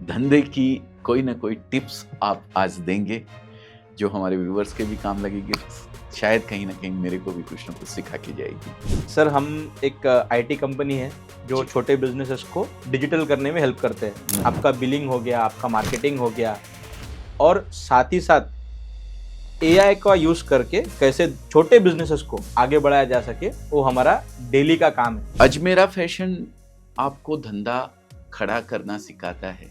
धंधे की कोई ना कोई टिप्स आप आज देंगे जो हमारे व्यूवर्स के भी काम लगेगी, शायद कहीं ना कहीं मेरे को भी कुछ ना कुछ सिखा के जाएगी। सर, हम एक आईटी कंपनी है जो छोटे बिजनेसेस को डिजिटल करने में हेल्प करते हैं। आपका बिलिंग हो गया, आपका मार्केटिंग हो गया, और साथ ही साथ एआई का यूज करके कैसे छोटे बिजनेसेस को आगे बढ़ाया जा सके, वो हमारा डेली का काम है। अजमेरा फैशन आपको धंधा खड़ा करना सिखाता है,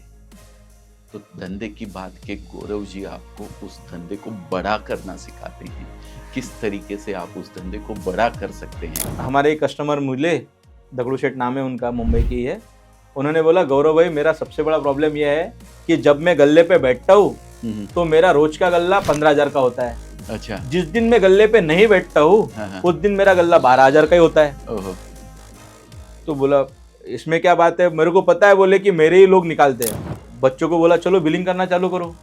तो धंधे की बात के गौरव जी आपको उस धंधे को बड़ा करना सिखाते हैं। किस तरीके से आप उस धंधे को बड़ा कर सकते हैं। हमारे कस्टमर मिले, दगड़ू शेठ नाम है उनका, मुंबई की है। उन्होंने बोला, गौरव भाई, मेरा सबसे बड़ा प्रॉब्लम यह है कि जब मैं गल्ले पे बैठता हूँ तो मेरा रोज का गल्ला 15,000 का होता है। अच्छा। जिस दिन मैं गल्ले पे नहीं बैठता हूँ उस दिन मेरा गल्ला 12,000 का ही होता है। ओहो। तो बोला, इसमें क्या बात है? मेरे को पता है, बोले कि मेरे ही लोग निकालते हैं। बच्चों को बोला, चलो बिलिंग करना चालू करो।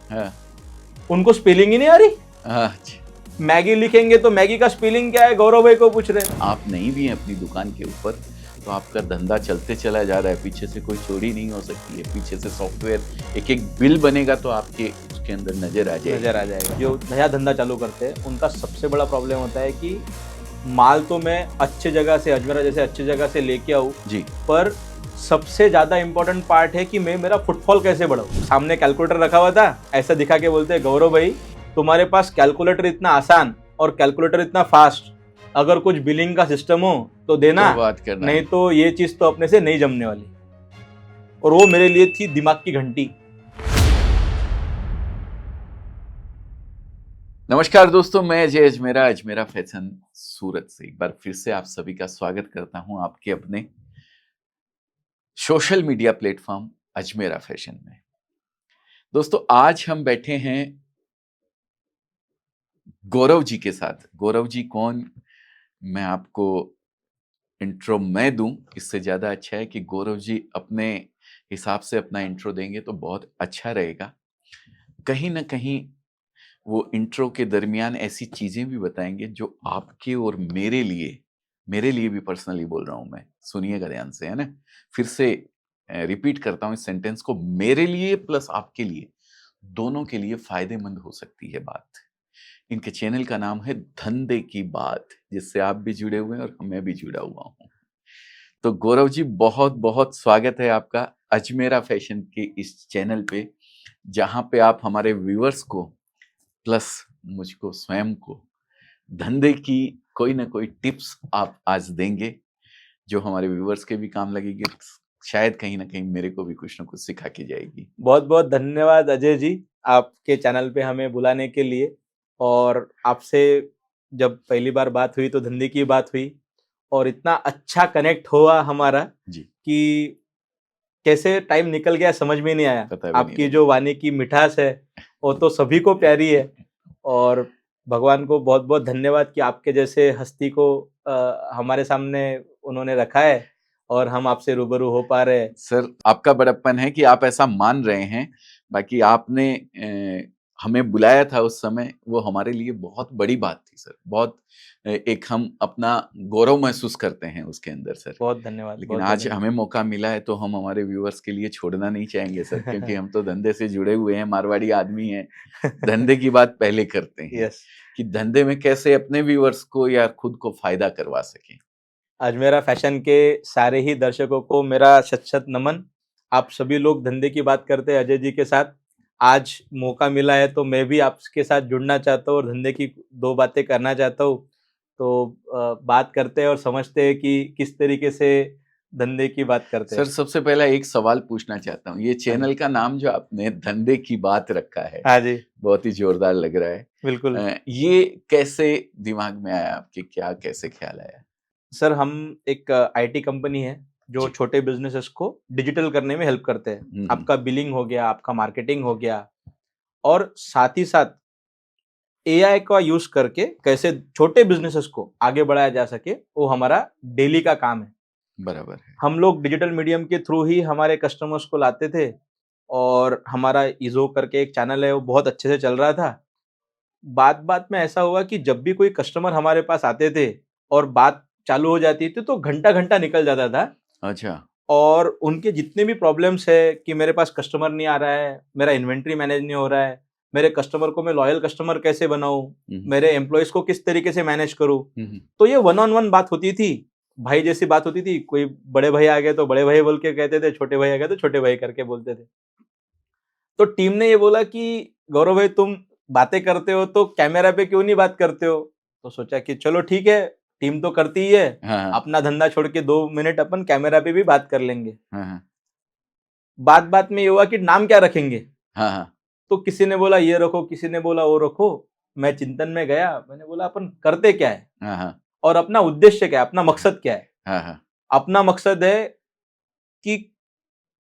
उनको स्पेलिंग ही नहीं आ रही। मैगी लिखेंगे तो मैगी का स्पेलिंग क्या है, गौरव भाई को पूछ रहे हैं। आप नहीं भी हैं अपनी दुकान के ऊपर, तो आपका धंधा चलते चला जा रहा है, पीछे से कोई चोरी नहीं हो सकती है, पीछे से सॉफ्टवेयर एक एक बिल बनेगा तो आपके उसके अंदर नजर आ जाएगा। जो नया धंधा चालू करते हैं उनका सबसे बड़ा प्रॉब्लम होता है कि माल तो मैं अच्छे जगह से, अजमेरा जैसे अच्छी जगह से लेके आऊँ जी, पर सबसे ज्यादा इंपॉर्टेंट पार्ट है कि मैं मेरा फुटफॉल कैसे बढ़ाऊं। सामने कैलकुलेटर रखा हुआ था, ऐसा दिखा के बोलते हैं, गौरव भाई, तुम्हारे पास कैलकुलेटर इतना आसान और कैलकुलेटर इतना फास्ट, अगर कुछ बिलिंग का सिस्टम हो तो देना, तो बात करना, नहीं तो ये चीज तो अपने से नहीं जमने वाली। और वो मेरे लिए थी दिमाग की घंटी। नमस्कार दोस्तों, मैं अजय अजमेरा, अजमेरा फैशन सूरत से एक बार फिर से आप सभी का स्वागत करता हूं आपके अपने social media platform Ajmera fashion में। दोस्तों, आज हम बैठे हैं गौरव जी के साथ। गौरव जी कौन, मैं आपको इंट्रो मैं दूं, इससे ज्यादा अच्छा है कि गौरव जी अपने हिसाब से अपना इंट्रो देंगे तो बहुत अच्छा रहेगा। कहीं ना कहीं वो इंट्रो के दरमियान ऐसी चीजें भी बताएंगे जो आपके और मेरे लिए भी पर्सनली बोल रहा हूं मैं, सुनिएगा ध्यान से, है ना। फिर से रिपीट करता हूं इस सेंटेंस को, मेरे लिए प्लस आपके लिए, दोनों के लिए फायदेमंद हो सकती है बात। इनके चैनल का नाम है धंधे की बात, जिससे आप भी जुड़े हुए हैं और मैं भी जुड़ा हुआ हूं। तो गौरव जी, बहुत बहुत स्वागत है आपका अजमेरा फैशन के इस चैनल पे, जहां पे आप हमारे व्यूअर्स को प्लस मुझको स्वयं को धंधे की कोई ना कोई टिप्स आप आज देंगे जो हमारे व्यूअर्स के भी काम लगेगी, शायद कहीं ना कहीं मेरे को भी कुछ ना कुछ सिखा के जाएगी। बहुत बहुत धन्यवाद अजय जी, आपके चैनल पे हमें बुलाने के लिए। और आपसे जब पहली बार बात हुई तो धंधे की बात हुई, और इतना अच्छा कनेक्ट हुआ हमारा जी कि कैसे टाइम निकल गया समझ में नहीं आया। आपकी जो वाणी की मिठास है वो तो सभी को प्यारी है, और भगवान को बहुत बहुत धन्यवाद कि आपके जैसे हस्ती को हमारे सामने उन्होंने रखा है और हम आपसे रूबरू हो पा रहे हैं। सर, आपका बड़प्पन है कि आप ऐसा मान रहे हैं। बाकी आपने हमें बुलाया था उस समय, वो हमारे लिए बहुत बड़ी बात थी सर। बहुत एक हम अपना गौरव महसूस करते हैं उसके अंदर सर। बहुत धन्यवाद। लेकिन बहुत आज धन्यवाद। हमें मौका मिला है तो हम हमारे व्यूअर्स के लिए छोड़ना नहीं चाहेंगे सर, क्योंकि हम तो धंधे से जुड़े हुए हैं, मारवाड़ी आदमी हैं। धंधे की बात पहले करते हैं यस। कि धंधे में कैसे अपने व्यूअर्स को या खुद को फायदा करवा सकें। अजमेरा फैशन के सारे ही दर्शकों को मेरा शत शत नमन। आप सभी लोग धंधे की बात करते हैं अजय जी के साथ, आज मौका मिला है तो मैं भी आपके साथ जुड़ना चाहता हूँ और धंधे की दो बातें करना चाहता हूँ। तो बात करते हैं और समझते हैं कि किस तरीके से धंधे की बात करते हैं। सर, सबसे पहला एक सवाल पूछना चाहता हूँ, ये चैनल का नाम जो आपने धंधे की बात रखा है, हाँ जी, बहुत ही जोरदार लग रहा है। बिल्कुल। ये कैसे दिमाग में आया आपके, क्या कैसे ख्याल आया? सर, हम एक आईटी कंपनी है जो छोटे बिजनेसेस को डिजिटल करने में हेल्प करते हैं। आपका बिलिंग हो गया, आपका मार्केटिंग हो गया, और साथ ही साथ एआई का यूज करके कैसे छोटे बिजनेसेस को आगे बढ़ाया जा सके, वो हमारा डेली का काम है। बराबर है। हम लोग डिजिटल मीडियम के थ्रू ही हमारे कस्टमर्स को लाते थे, और हमारा इजो करके एक चैनल है, वो बहुत अच्छे से चल रहा था। बात बात में ऐसा हुआ कि जब भी कोई कस्टमर हमारे पास आते थे और बात चालू हो जाती थी तो घंटा घंटा निकल जाता था। अच्छा। और उनके जितने भी प्रॉब्लम्स है कि मेरे पास कस्टमर नहीं आ रहा है, मेरा इन्वेंट्री मैनेज नहीं हो रहा है, मेरे कस्टमर को मैं लॉयल कस्टमर कैसे बनाऊं, मेरे एम्प्लॉयज को किस तरीके से मैनेज करूं, तो ये 1-on-1 बात होती थी, भाई जैसी बात होती थी। कोई बड़े भाई आ गए तो बड़े भाई बोल के कहते थे, छोटे भाई आ गए तो छोटे भाई करके बोलते थे। तो टीम ने ये बोला कि गौरव भाई तुम बातें करते हो तो कैमरा पे क्यों नहीं बात करते हो? तो सोचा कि चलो ठीक है, टीम तो करती ही है, अपना धंधा छोड़ के 2 मिनट अपन कैमरा पे भी बात कर लेंगे। बात बात में ये हुआ कि नाम क्या रखेंगे। तो किसी ने बोला ये रखो, किसी ने बोला वो रखो। मैं चिंतन में गया, मैंने बोला अपन करते क्या है और अपना उद्देश्य क्या है, अपना मकसद क्या है। अपना मकसद है कि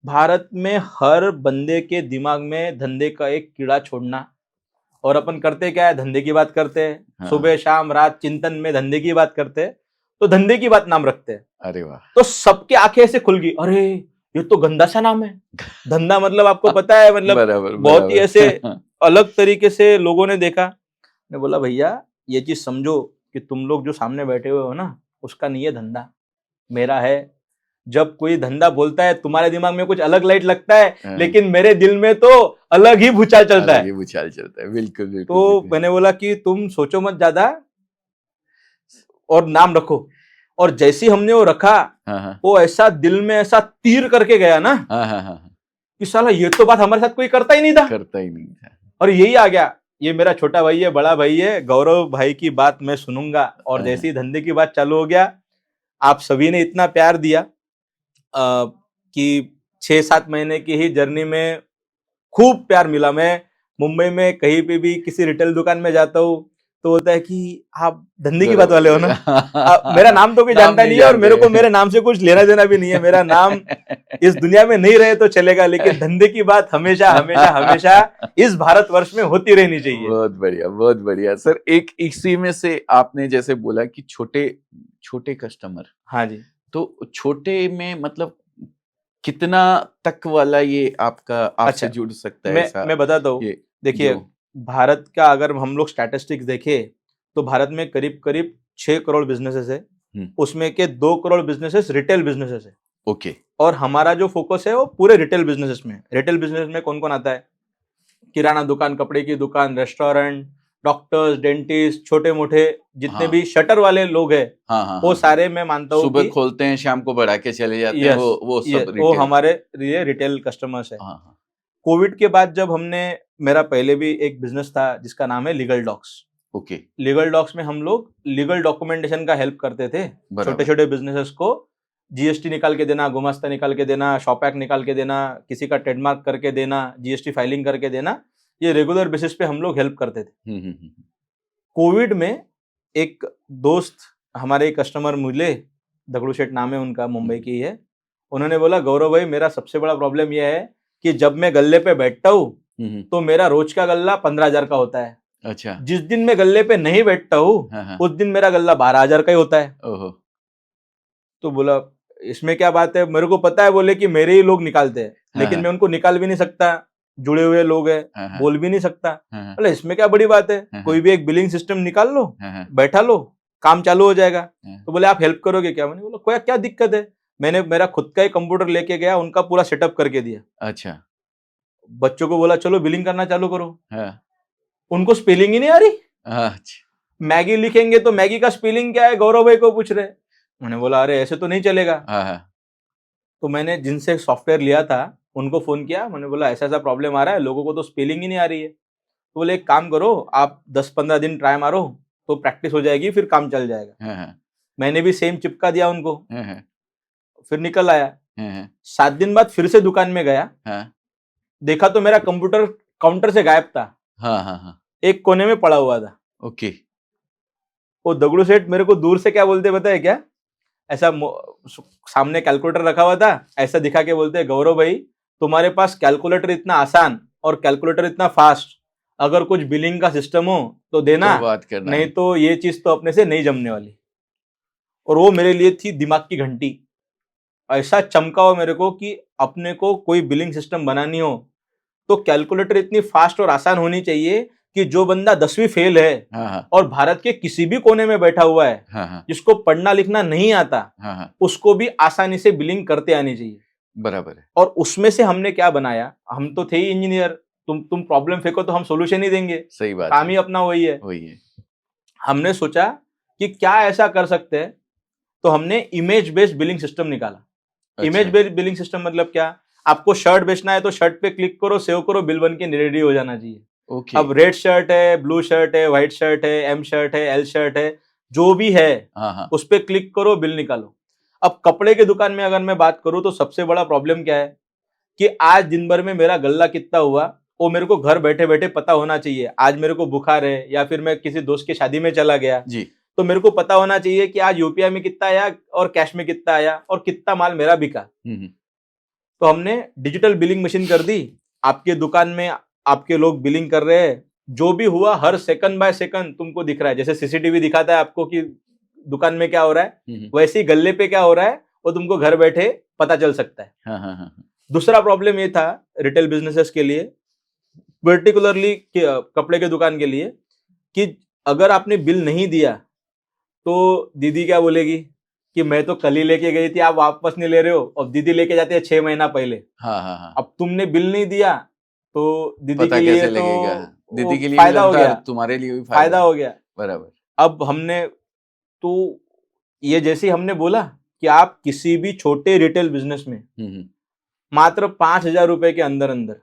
भारत में हर बंदे के दिमाग में धंधे का एक कीड़ा छोड़ना। और अपन करते क्या है, धंधे की बात करते हैं, सुबह शाम रात चिंतन में धंधे की बात करते हैं, तो धंधे की बात नाम रखते हैं। अरे वाह। तो सबके आंखें ऐसे खुल गई, अरे ये तो गंदा सा नाम है। धंधा मतलब आपको पता है, मतलब बहुत ही ऐसे अलग तरीके से लोगों ने देखा। ने बोला भैया ये चीज समझो कि तुम लोग जो सामने बैठे हुए हो ना, उसका नहीं है धंधा, मेरा है। जब कोई धंधा बोलता है तुम्हारे दिमाग में कुछ अलग लाइट लगता है, लेकिन मेरे दिल में तो अलग ही भूचाल चलता है। बिल्कुल। तो मैंने बोला कि तुम सोचो मत ज्यादा और नाम रखो। और जैसे हमने वो रखा, वो ऐसा दिल में ऐसा तीर करके गया ना कि साला ये तो बात हमारे साथ कोई करता ही नहीं था। और यही आ गया, ये मेरा छोटा भाई है, बड़ा भाई है, गौरव भाई की बात मैं सुनूंगा। और जैसे ही धंधे की बात चालू हो गया, आप सभी ने इतना प्यार दिया कि 6-7 महीने की ही जर्नी में खूब प्यार मिला। मैं मुंबई में कहीं पे भी किसी रिटेल दुकान में जाता हूँ तो होता है कि आप धंधे की बात वाले हो ना। मेरा नाम तो कोई जानता नहीं है और मेरे को मेरे नाम से कुछ लेना देना भी नहीं है। मेरा नाम इस दुनिया में नहीं रहे तो चलेगा, लेकिन धंधे की बात हमेशा हमेशा हमेशा इस भारतवर्ष में होती रहनी चाहिए। बहुत बढ़िया सर। एक इसी में से आपने जैसे बोला कि छोटे कस्टमर, हाँ जी, तो छोटे में मतलब कितना तक वाला ये आपका आपसे जुड़ सकता है? मैं बताता हूँ। देखिए भारत का अगर हम लोग स्टैटिस्टिक्स देखें तो भारत में करीब करीब 6 करोड़ बिजनेसेस है, उसमें के 2 करोड़ बिजनेसेस रिटेल बिजनेसेस है। ओके। और हमारा जो फोकस है वो पूरे रिटेल बिजनेसेस में। रिटेल बिजनेस में कौन कौन आता है? किराना दुकान, कपड़े की दुकान, रेस्टोरेंट, डॉक्टर्स, डेंटिस्ट, छोटे मोटे जितने भी शटर वाले लोग हैं, वो सारे मैं मानता हूँ सुबह खोलते हैं शाम को बढ़ा के चले जाते हैं, वो सब वो हमारे लिए रिटेल कस्टमर्स है। कोविड के बाद जब हमने, मेरा पहले भी एक बिजनेस था जिसका नाम है legal docs. Okay. Legal docs में हम लोग लीगल डॉक्यूमेंटेशन का हेल्प करते थे छोटे छोटे बिजनेसेस को। जीएसटी निकाल के देना, गुमास्ता निकाल के देना, शॉप एक्ट निकाल के देना, किसी का ट्रेडमार्क करके देना, जीएसटी फाइलिंग करके देना, ये रेगुलर बेसिस पे हम लोग हेल्प करते थे। कोविड में एक दोस्त हमारे कस्टमर मिले, दगड़ू शेठ नाम है उनका, मुंबई की है। उन्होंने बोला गौरव भाई मेरा सबसे बड़ा प्रॉब्लम यह है कि जब मैं गल्ले पे बैठता हूँ तो मेरा रोज का गल्ला 15,000 का होता है। अच्छा। जिस दिन मैं गल्ले पे नहीं बैठता हूँ उस दिन मेरा गल्ला 12,000 का ही होता है। तो बोला इसमें क्या बात है? मेरे को पता है बोले कि मेरे ही लोग निकालते हैं, लेकिन मैं उनको निकाल भी नहीं सकता, जुड़े हुए लोग हैं, बोल भी नहीं सकता। बोले इसमें क्या बड़ी बात है, कोई भी एक बिलिंग सिस्टम निकाल लो, बैठा लो, काम चालू हो जाएगा। तो बोले आप हेल्प करोगे क्या? मैंने बोला कोई क्या दिक्कत है। मैंने मेरा खुद का ही कंप्यूटर लेके गया, उनका पूरा सेटअप करके दिया। अच्छा। बच्चों को बोला चलो बिलिंग करना चालू करो। उनको स्पेलिंग ही नहीं आ रही। अच्छा। मैगी लिखेंगे तो मैगी का स्पेलिंग क्या है गौरव भाई को पूछ रहे। मैंने बोला अरे ऐसे तो नहीं चलेगा। तो मैंने जिनसे सॉफ्टवेयर लिया था उनको फोन किया, मैंने बोला ऐसा ऐसा प्रॉब्लम आ रहा है, लोगों को तो स्पेलिंग ही नहीं आ रही है। तो बोले एक काम करो, आप 10-15 दिन ट्राई मारो तो प्रैक्टिस हो जाएगी, फिर काम चल जाएगा। मैंने भी सेम चिपका दिया उनको, फिर निकल आया। 7 दिन बाद फिर से दुकान में गया, देखा तो मेरा कंप्यूटर काउंटर से गायब था। एक कोने में पड़ा हुआ था। ओके। वो दगड़ू सेठ मेरे को दूर से क्या बोलते पता है क्या? ऐसा सामने कैलकुलेटर रखा हुआ था, ऐसा दिखा के बोलते गौरव भाई तुम्हारे पास कैलकुलेटर इतना आसान और कैलकुलेटर इतना फास्ट, अगर कुछ बिलिंग का सिस्टम हो तो देना, तो बात करना, नहीं तो ये चीज तो अपने से नहीं जमने वाली। और वो मेरे लिए थी दिमाग की घंटी। ऐसा चमका हो मेरे को कि अपने को कोई बिलिंग सिस्टम बनानी हो तो कैलकुलेटर इतनी फास्ट और आसान होनी चाहिए कि जो बंदा 10वीं फेल है हाँ, और भारत के किसी भी कोने में बैठा हुआ है, हाँ, जिसको पढ़ना लिखना नहीं आता, हाँ, उसको भी आसानी से बिलिंग करते आनी चाहिए। बराबर है। और उसमें से हमने क्या बनाया, हम तो थे ही इंजीनियर, तुम प्रॉब्लम फेंको तो हम सॉल्यूशन ही देंगे, सही बात काम है, ही अपना वही है। वही है। हमने सोचा कि क्या ऐसा कर सकते हैं, तो हमने इमेज बेस्ड बिलिंग सिस्टम निकाला। इमेज अच्छा, बेस्ड बिलिंग सिस्टम मतलब क्या, आपको शर्ट बेचना है तो शर्ट पे क्लिक करो, सेव करो, बिल बन के रेडी हो जाना चाहिए। ओके, अब रेड शर्ट है, ब्लू शर्ट है, व्हाइट शर्ट है, एम शर्ट है, एल शर्ट है, जो भी है हाँ, हाँ, उस पे क्लिक करो, बिल निकालो। अब कपड़े की दुकान में अगर मैं बात करूं तो सबसे बड़ा प्रॉब्लम क्या है कि आज दिन भर में मेरा गल्ला कितना हुआ वो मेरे को घर बैठे बैठे पता होना चाहिए। आज मेरे को बुखार है या फिर मैं किसी दोस्त की शादी में चला गया जी, तो मेरे को पता होना चाहिए कि आज यूपीआई में कितना आया और कैश में कितना आया और कितना माल मेरा बिका। तो हमने डिजिटल बिलिंग मशीन कर दी। आपके दुकान में आपके लोग बिलिंग कर रहे हैं, जो भी हुआ हर सेकंड बाय सेकंड तुमको दिख रहा है। जैसे सीसीटीवी दिखाता है आपको कि दुकान में क्या हो रहा है, वैसे ही गल्ले पे क्या हो रहा है वो तुमको घर बैठे पता चल सकता है। हाँ, हाँ, हाँ, दूसरा प्रॉब्लम ये था रिटेल बिजनेसेस के लिए, पर्टिकुलरली कपड़े के दुकान के लिए, कि अगर आपने बिल नहीं दिया तो दीदी क्या बोलेगी कि मैं तो कल ही लेके गई थी, आप वापस नहीं ले रहे हो, और दीदी लेके जाती है 6 महीना पहले। हाँ, हाँ, हाँ, अब तुमने बिल नहीं दिया तो दीदी पता के लिए कैसे तो लगेगा? वो दीदी के लिए भी फायदा हो लगता गया, है, तुम्हारे लिए भी फायदा हो गया। बराबर। अब हमने तो ये जैसे ही हमने बोला कि आप किसी भी छोटे रिटेल बिजनेस में मात्र 5,000 रुपए के अंदर अंदर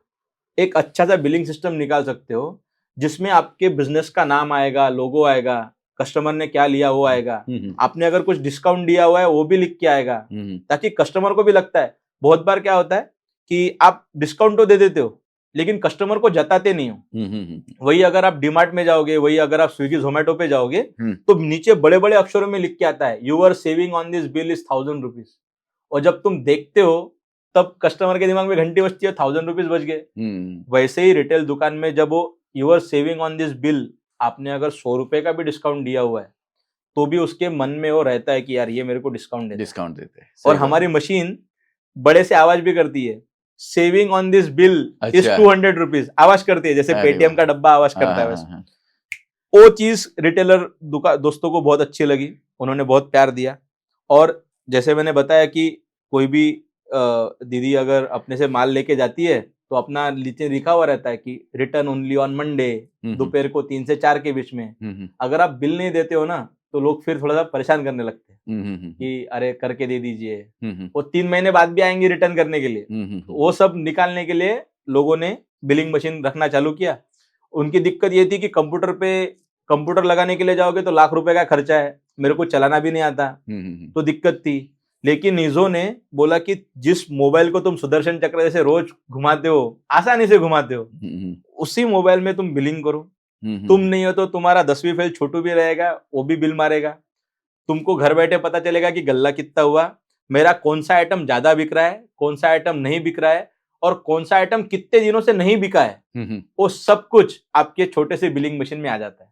एक अच्छा सा बिलिंग सिस्टम निकाल सकते हो, जिसमें आपके बिजनेस का नाम आएगा, लोगो आएगा, कस्टमर ने क्या लिया वो आएगा, आपने अगर कुछ डिस्काउंट दिया हुआ है वो भी लिख के आएगा, ताकि कस्टमर को भी लगता है। बहुत बार क्या होता है कि आप डिस्काउंट तो दे देते हो लेकिन कस्टमर को जताते नहीं हो। वही अगर आप डीमार्ट में जाओगे, वही अगर आप स्विगी जोमेटो पे जाओगे तो नीचे बड़े बड़े अक्षरों में लिख के आता है your saving on this bill is 1,000 rupees. और जब तुम देखते हो तब कस्टमर के दिमाग में घंटी बजती है, 1,000 रुपीज बच गए। वैसे ही रिटेल दुकान में जब वो your saving on this bill, आपने अगर 100 रुपए का भी डिस्काउंट दिया हुआ है तो भी उसके मन में वो रहता है कि यार ये मेरे को डिस्काउंट देते हैं। और हमारी मशीन बड़े से आवाज भी करती है, saving on this bill is 200 rupees, आवाज करती है जैसे पेटीएम का डब्बा आवाज करता है वैसे। वो चीज रिटेलर दोस्तों को बहुत अच्छी लगी, उन्होंने बहुत प्यार दिया। और जैसे मैंने बताया कि कोई भी दीदी अगर अपने से माल लेके जाती है तो अपना नीचे लिखा हुआ रहता है कि रिटर्न ओनली ऑन मंडे, दोपहर को 3 से 4 के बीच में। अगर आप बिल नहीं देते हो ना तो लोग फिर थोड़ा सा परेशान करने लगते हैं कि अरे करके दे दीजिए, वो 3 महीने बाद भी आएंगे रिटर्न करने के लिए। वो सब निकालने के लिए लोगों ने बिलिंग मशीन रखना चालू किया। उनकी दिक्कत ये थी कि कंप्यूटर लगाने के लिए जाओगे तो लाख रुपए का खर्चा है, मेरे को चलाना भी नहीं आता, तो दिक्कत थी। लेकिन निजो ने बोला कि जिस मोबाइल को तुम सुदर्शन चक्र जैसे रोज घुमाते हो, आसानी से घुमाते हो, उसी मोबाइल में तुम बिलिंग करो। तुम नहीं हो तो तुम्हारा 10वीं फेल छोटू भी रहेगा, वो भी बिल मारेगा। तुमको घर बैठे पता चलेगा कि गल्ला कितना हुआ, मेरा कौन सा आइटम ज्यादा बिक रहा है, कौन सा आइटम नहीं बिक रहा है, और कौन सा आइटम कितने दिनों से नहीं बिका है, वो सब कुछ आपके छोटे से बिलिंग मशीन में आ जाता है।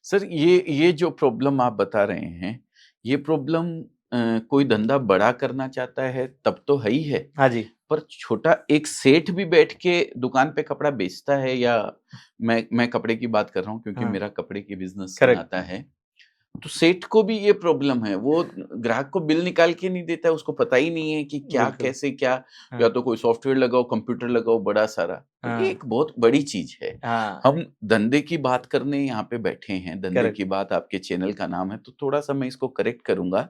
सर ये जो प्रॉब्लम आप बता रहे हैं, ये प्रॉब्लम कोई धंधा बड़ा करना चाहता है तब तो है ही है। हाँ जी। पर छोटा एक सेठ भी बैठ के दुकान पे कपड़ा बेचता है, या मैं कपड़े की बात कर रहा हूँ क्योंकि मेरा कपड़े की बिजनेस आता है, तो सेठ को भी ये प्रॉब्लम है, वो ग्राहक को बिल निकाल के नहीं देता है, उसको पता ही नहीं है कि क्या कैसे क्या, या तो कोई सॉफ्टवेयर लगाओ, कंप्यूटर लगाओ बड़ा सारा। तो ये एक बहुत बड़ी चीज है। हम धंधे की बात करने यहाँ पे बैठे हैं, धंधे की बात आपके चैनल का नाम है, तो थोड़ा सा मैं इसको करेक्ट करूंगा।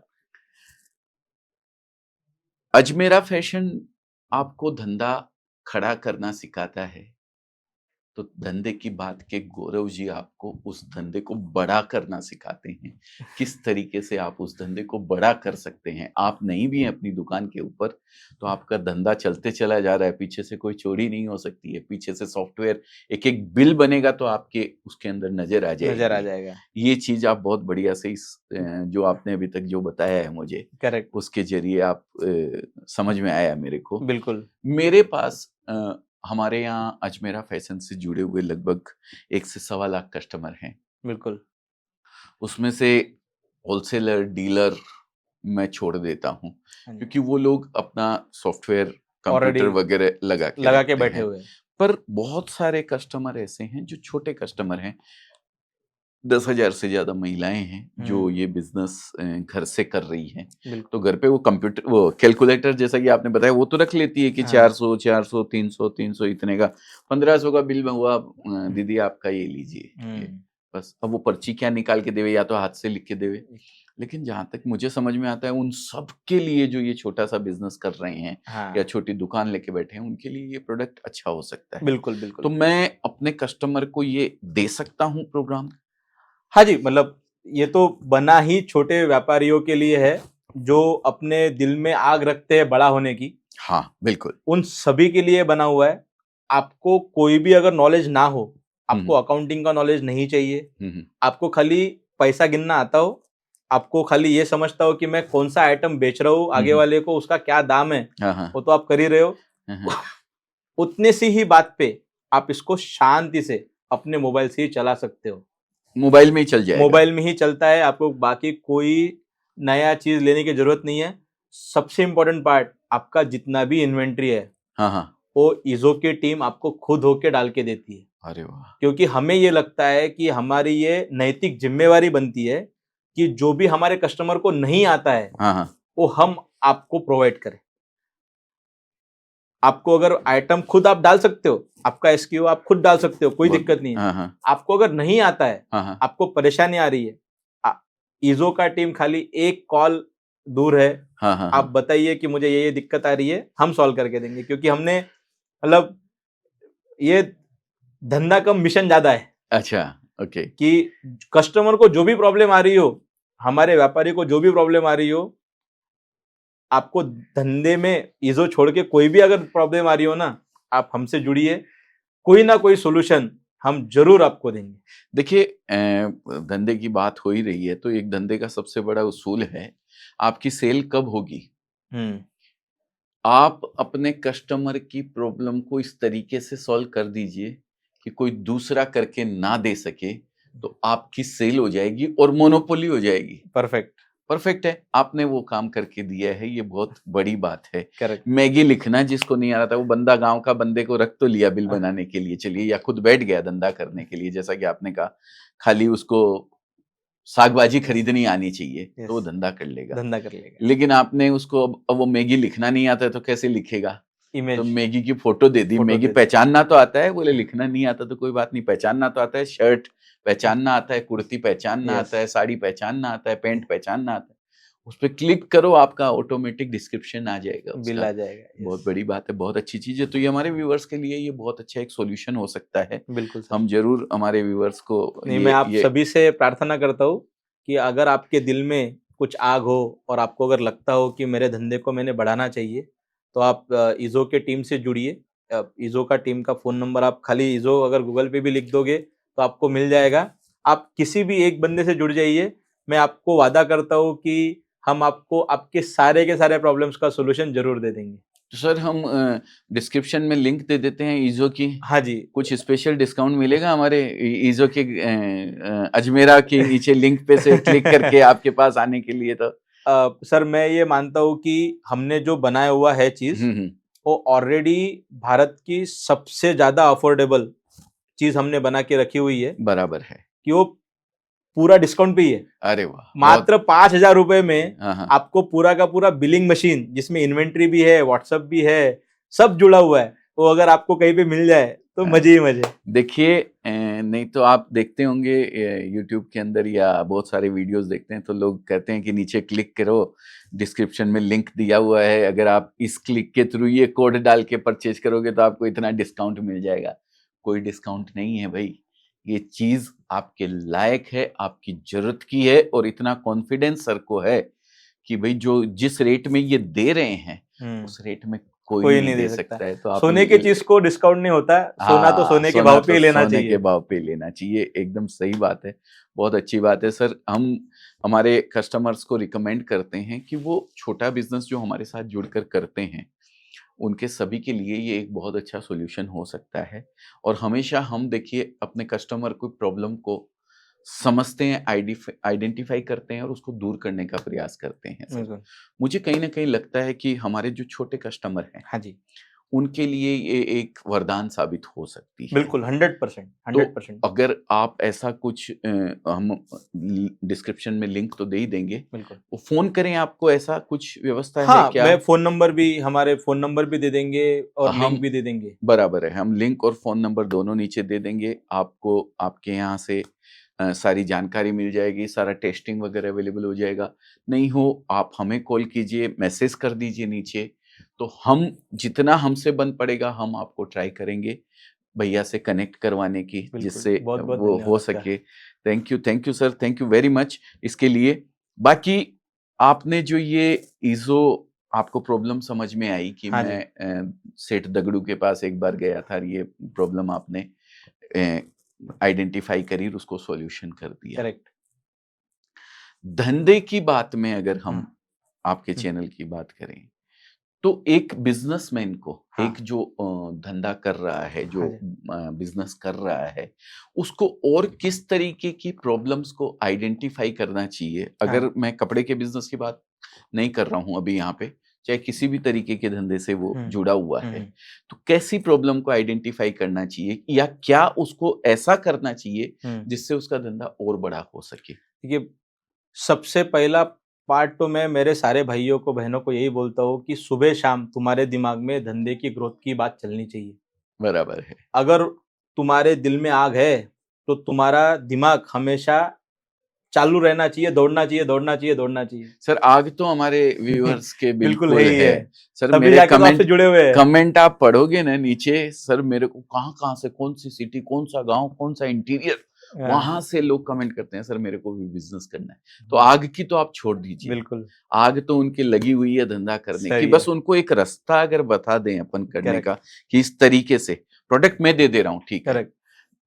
अजमेरा फैशन आपको धंधा खड़ा करना सिखाता है, तो धंधे की बात के गौरव जी आपको उस धंधे को बड़ा करना सिखाते हैं। किस तरीके से आप उस धंधे को बड़ा कर सकते हैं। आप नहीं भी हैं अपनी दुकान के ऊपर तो आपका धंधा चलते चला जा रहा है, पीछे से कोई चोरी नहीं हो सकती है, पीछे से सॉफ्टवेयर एक एक बिल बनेगा तो आपके उसके अंदर नजर आ जाएगा। ये चीज आप बहुत बढ़िया से इस जो आपने अभी तक जो बताया है मुझे, करेक्ट, उसके जरिए आप समझ में आया मेरे को। बिल्कुल। मेरे पास हमारे यहाँ अजमेरा फैशन से जुड़े हुए लगभग 1 से 1.25 लाख कस्टमर हैं। बिल्कुल। उसमें से होलसेलर, डीलर मैं छोड़ देता हूँ क्योंकि वो लोग अपना सॉफ्टवेयर, कंप्यूटर वगैरह लगा के बैठे हुए हैं। पर बहुत सारे कस्टमर ऐसे हैं जो छोटे कस्टमर हैं, 10,000 से ज्यादा महिलाएं हैं जो ये बिजनेस घर से कर रही हैं। तो घर पे वो कंप्यूटर, वो कैलकुलेटर जैसा कि आपने बताया, वो तो रख लेती है कि 400 300 इतने का 1500 का बिल हुआ, दीदी आपका ये लीजिए, बस। अब वो पर्ची क्या निकाल के देवे, या तो हाथ से लिख के देवे। लेकिन जहां तक मुझे समझ में आता है, उन सब के लिए जो ये छोटा सा बिजनेस कर रहे हैं या छोटी दुकान लेके बैठे हैं, उनके लिए ये प्रोडक्ट अच्छा हो सकता है। बिल्कुल बिल्कुल। तो मैं अपने कस्टमर को ये दे सकता हूँ प्रोग्राम? हाँ जी, मतलब ये तो बना ही छोटे व्यापारियों के लिए है जो अपने दिल में आग रखते हैं बड़ा होने की। हाँ बिल्कुल, उन सभी के लिए बना हुआ है। आपको कोई भी अगर नॉलेज ना हो, आपको अकाउंटिंग का नॉलेज नहीं चाहिए, आपको खाली पैसा गिनना आता हो, आपको खाली ये समझता हो कि मैं कौन सा आइटम बेच रहा हूँ आगे वाले को, उसका क्या दाम है, वो तो आप कर ही रहे हो। उतने सी ही बात पे आप इसको शांति से अपने मोबाइल से ही चला सकते हो। मोबाइल में ही चल जाएगा, मोबाइल में ही चलता है, आपको बाकी कोई नया चीज लेने की जरूरत नहीं है। सबसे इंपॉर्टेंट पार्ट, आपका जितना भी इन्वेंट्री है, वो ईजो की टीम आपको खुद होके डाल के देती है। अरे वाह! क्योंकि हमें ये लगता है कि हमारी ये नैतिक जिम्मेवारी बनती है कि जो भी हमारे कस्टमर को नहीं आता है, वो हम आपको प्रोवाइड करें। आपको अगर आइटम खुद आप डाल सकते हो, आपका एसक्यू आप खुद डाल सकते हो, कोई दिक्कत नहीं है। आपको अगर नहीं आता है, आपको परेशानी आ रही है, ईजो का टीम खाली एक कॉल दूर है। आप बताइए कि मुझे ये दिक्कत आ रही है, हम सॉल्व करके देंगे। क्योंकि हमने मतलब ये धंधा कम मिशन ज्यादा है। अच्छा, ओके। कि कस्टमर को जो भी प्रॉब्लम आ रही हो, हमारे व्यापारी को जो भी प्रॉब्लम आ रही हो, आपको धंधे में ईजो छोड़ के कोई भी अगर प्रॉब्लम आ रही हो ना, आप हमसे जुड़िए, कोई ना कोई सोल्यूशन हम जरूर आपको देंगे। देखिए, धंधे की बात हो ही रही है, तो एक धंधे का सबसे बड़ा उसूल है, आपकी सेल कब होगी। आप अपने कस्टमर की प्रॉब्लम को इस तरीके से सॉल्व कर दीजिए कि कोई दूसरा करके ना दे सके, तो आपकी सेल हो जाएगी और मोनोपोली हो जाएगी। परफेक्ट है, आपने वो काम करके दिया है, ये बहुत बड़ी बात है। करेक्ट। मैगी लिखना जिसको नहीं आ रहा था, वो बंदा गांव का बंदे को रख तो लिया बिल बनाने के लिए, चलिए, या खुद बैठ गया धंधा करने के लिए, जैसा कि आपने कहा, खाली उसको साग भाजी खरीदनी आनी चाहिए तो वो धंधा कर लेगा। लेकिन आपने उसको अब वो मैगी लिखना नहीं आता है तो कैसे लिखेगा? तो मैगी की फोटो दे दी, मैगी पहचानना तो आता है, बोले लिखना नहीं आता तो कोई बात नहीं, पहचानना तो आता है, शर्ट पहचानना आता है, कुर्ती पहचानना आता है, साड़ी पहचानना आता है, पैंट पहचानना आता है। उस पर क्लिक करो, आपका ऑटोमेटिक डिस्क्रिप्शन आ जाएगा, बिल आ जाएगा। बहुत बड़ी बात है, बहुत अच्छी चीज है। तो ये हमारे व्यूअर्स के लिए ये बहुत अच्छा एक सॉल्यूशन हो सकता है। बिल्कुल सर। हम जरूर हमारे व्यूअर्स को मैं आप सभी से प्रार्थना करता हूँ कि अगर आपके दिल में कुछ आग हो और आपको अगर लगता हो कि मेरे धंधे को मैंने बढ़ाना चाहिए, तो आप ईजो के टीम से जुड़िए। ईजो का टीम का फ़ोन नंबर आप खाली ईजो अगर गूगल पे भी लिख दोगे तो आपको मिल जाएगा। आप किसी भी एक बंदे से जुड़ जाइए, मैं आपको वादा करता हूँ कि हम आपको आपके सारे के सारे प्रॉब्लम्स का सोल्यूशन जरूर दे देंगे। तो सर हम डिस्क्रिप्शन में लिंक दे देते हैं ईजो की। हाँ जी, कुछ स्पेशल डिस्काउंट मिलेगा हमारे ईजो के अजमेरा के नीचे लिंक पे से क्लिक करके आपके पास आने के लिए? तो सर मैं ये मानता हूँ कि हमने जो बनाया हुआ है चीज, वो ऑलरेडी भारत की सबसे ज्यादा अफोर्डेबल चीज हमने बना के रखी हुई है। बराबर है कि वो पूरा डिस्काउंट पे ही है। अरे वाह! मात्र 5,000 रुपए में आपको पूरा का पूरा बिलिंग मशीन, जिसमें इन्वेंट्री भी है, व्हाट्सएप भी है, सब जुड़ा हुआ है, वो अगर आपको कहीं पे मिल जाए तो मजे ही मजे। देखिए, नहीं तो आप देखते होंगे यूट्यूब के अंदर या बहुत सारे वीडियोस देखते हैं, तो लोग कहते हैं कि नीचे क्लिक करो, डिस्क्रिप्शन में लिंक दिया हुआ है, अगर आप इस क्लिक के थ्रू ये कोड डाल के परचेज करोगे तो आपको इतना डिस्काउंट मिल जाएगा। कोई डिस्काउंट नहीं है भाई, ये चीज आपके लायक है, आपकी जरूरत की है, और इतना कॉन्फिडेंस सर को है कि भाई जो जिस रेट में ये दे रहे हैं उस रेट में कोई नहीं दे सकता है। तो सोने की चीज को डिस्काउंट नहीं होता है, सोना तो सोने के भाव पे ही लेना चाहिए। सोने के भाव पे लेना चाहिए, एकदम सही बात है, बहुत अच्छी बात है सर। हम हमारे कस्टमर्स को रिकमेंड करते हैं कि वो छोटा बिजनेस जो हमारे साथ जुड़कर करते हैं, उनके सभी के लिए ये एक बहुत अच्छा सॉल्यूशन हो सकता है। और हमेशा हम देखिए अपने कस्टमर को प्रॉब्लम को समझते हैं, आइडेंटिफाई करते हैं और उसको दूर करने का प्रयास करते हैं सर। मुझे कहीं ना कहीं लगता है कि हमारे जो छोटे कस्टमर हैं, हाँ जी, उनके लिए ये एक वरदान साबित हो सकती है। बिल्कुल 100%, 100%। तो अगर आप ऐसा कुछ हम डिस्क्रिप्शन में लिंक तो दे ही देंगे, बिल्कुल वो फोन करें आपको, ऐसा कुछ व्यवस्था है हाँ, क्या? मैं हमारे फोन नंबर भी दे देंगे और लिंक भी दे देंगे। बराबर है, हम लिंक और फोन नंबर दोनों नीचे दे देंगे आपको। आपके यहाँ से सारी जानकारी मिल जाएगी, सारा टेस्टिंग वगैरह अवेलेबल हो जाएगा। नहीं हो आप हमें कॉल कीजिए, मैसेज कर दीजिए नीचे, तो हम जितना हमसे बन पड़ेगा हम आपको ट्राई करेंगे भैया से कनेक्ट करवाने की, जिससे बहुत बहुत वो हो धन्यवाद सके। Thank you sir, thank you very much इसके लिए। बाकी आपने जो ये ईजो आपको प्रॉब्लम समझ में आई कि हाँ मैं सेठ दगड़ू के पास एक बार गया था, ये प्रॉब्लम आपने आइडेंटिफाई करी और उसको सॉल्यूशन कर दिया। करेक्ट। धंधे की बात में अगर हम आपके चैनल की बात करें, तो एक बिजनेसमैन को, एक जो धंधा कर रहा है, जो बिजनेस कर रहा है, उसको और किस तरीके की प्रॉब्लम्स को आइडेंटिफाई करना चाहिए? अगर मैं कपड़े के बिजनेस की बात नहीं कर रहा हूं अभी यहाँ पे, चाहे किसी भी तरीके के धंधे से वो जुड़ा हुआ है, तो कैसी प्रॉब्लम को आइडेंटिफाई करना चाहिए, या क्या उसको ऐसा करना चाहिए जिससे उसका धंधा और बड़ा हो सके? देखिए, सबसे पहला पार्ट तो मैं मेरे सारे भाइयों को, बहनों को यही बोलता हूँ कि सुबह शाम तुम्हारे दिमाग में धंधे की ग्रोथ की बात चलनी चाहिए। बराबर है। अगर तुम्हारे दिल में आग है तो तुम्हारा दिमाग हमेशा चालू रहना चाहिए, दौड़ना चाहिए, दौड़ना चाहिए, दौड़ना चाहिए। सर आग तो हमारे व्यूअर्स के बिल्कुल है ही है। सर तभी मेरे जाके तो आपसे जुड़े हुए हैं। कमेंट आप पढ़ोगे ना नीचे, सर मेरे को कहाँ से, कौन सी सिटी, कौन सा गांव, कौन सा इंटीरियर, वहां से लोग कमेंट करते हैं सर मेरे को भी बिजनेस करना है। तो आग की तो आप छोड़ दीजिए, बिल्कुल आग तो उनकी लगी हुई है धंधा करने की, बस उनको एक रास्ता अगर बता दें अपन करने का कि इस तरीके से प्रोडक्ट मैं दे रहा हूँ, ठीक है,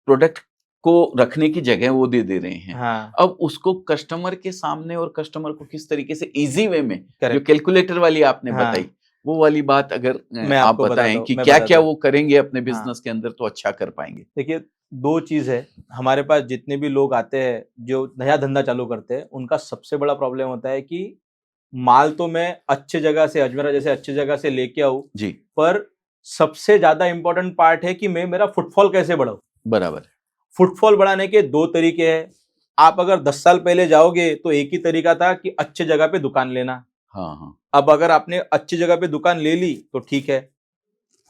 प्रोडक्ट को रखने की जगह वो दे रहे हैं। अब उसको कस्टमर के सामने और कस्टमर को किस तरीके से इजी वे में, जो कैलकुलेटर वाली आपने बताई, वो वाली बात अगर आप बताएं कि क्या क्या वो करेंगे अपने बिजनेस के अंदर तो अच्छा कर पाएंगे। देखिए, दो चीज है, हमारे पास जितने भी लोग आते हैं जो नया धंधा चालू करते हैं, उनका सबसे बड़ा प्रॉब्लम होता है कि माल तो मैं अच्छे जगह से, अजमेरा जैसे अच्छी जगह से लेके आऊं जी, पर सबसे ज्यादा इंपॉर्टेंट पार्ट है कि मैं मेरा फुटफॉल कैसे बढ़ाऊं। बराबर। फुटफॉल बढ़ाने के दो तरीके हैं। आप अगर 10 साल पहले जाओगे तो एक ही तरीका था कि अच्छे जगह पे दुकान लेना। हाँ। अब अगर आपने अच्छी जगह पे दुकान ले ली तो ठीक है।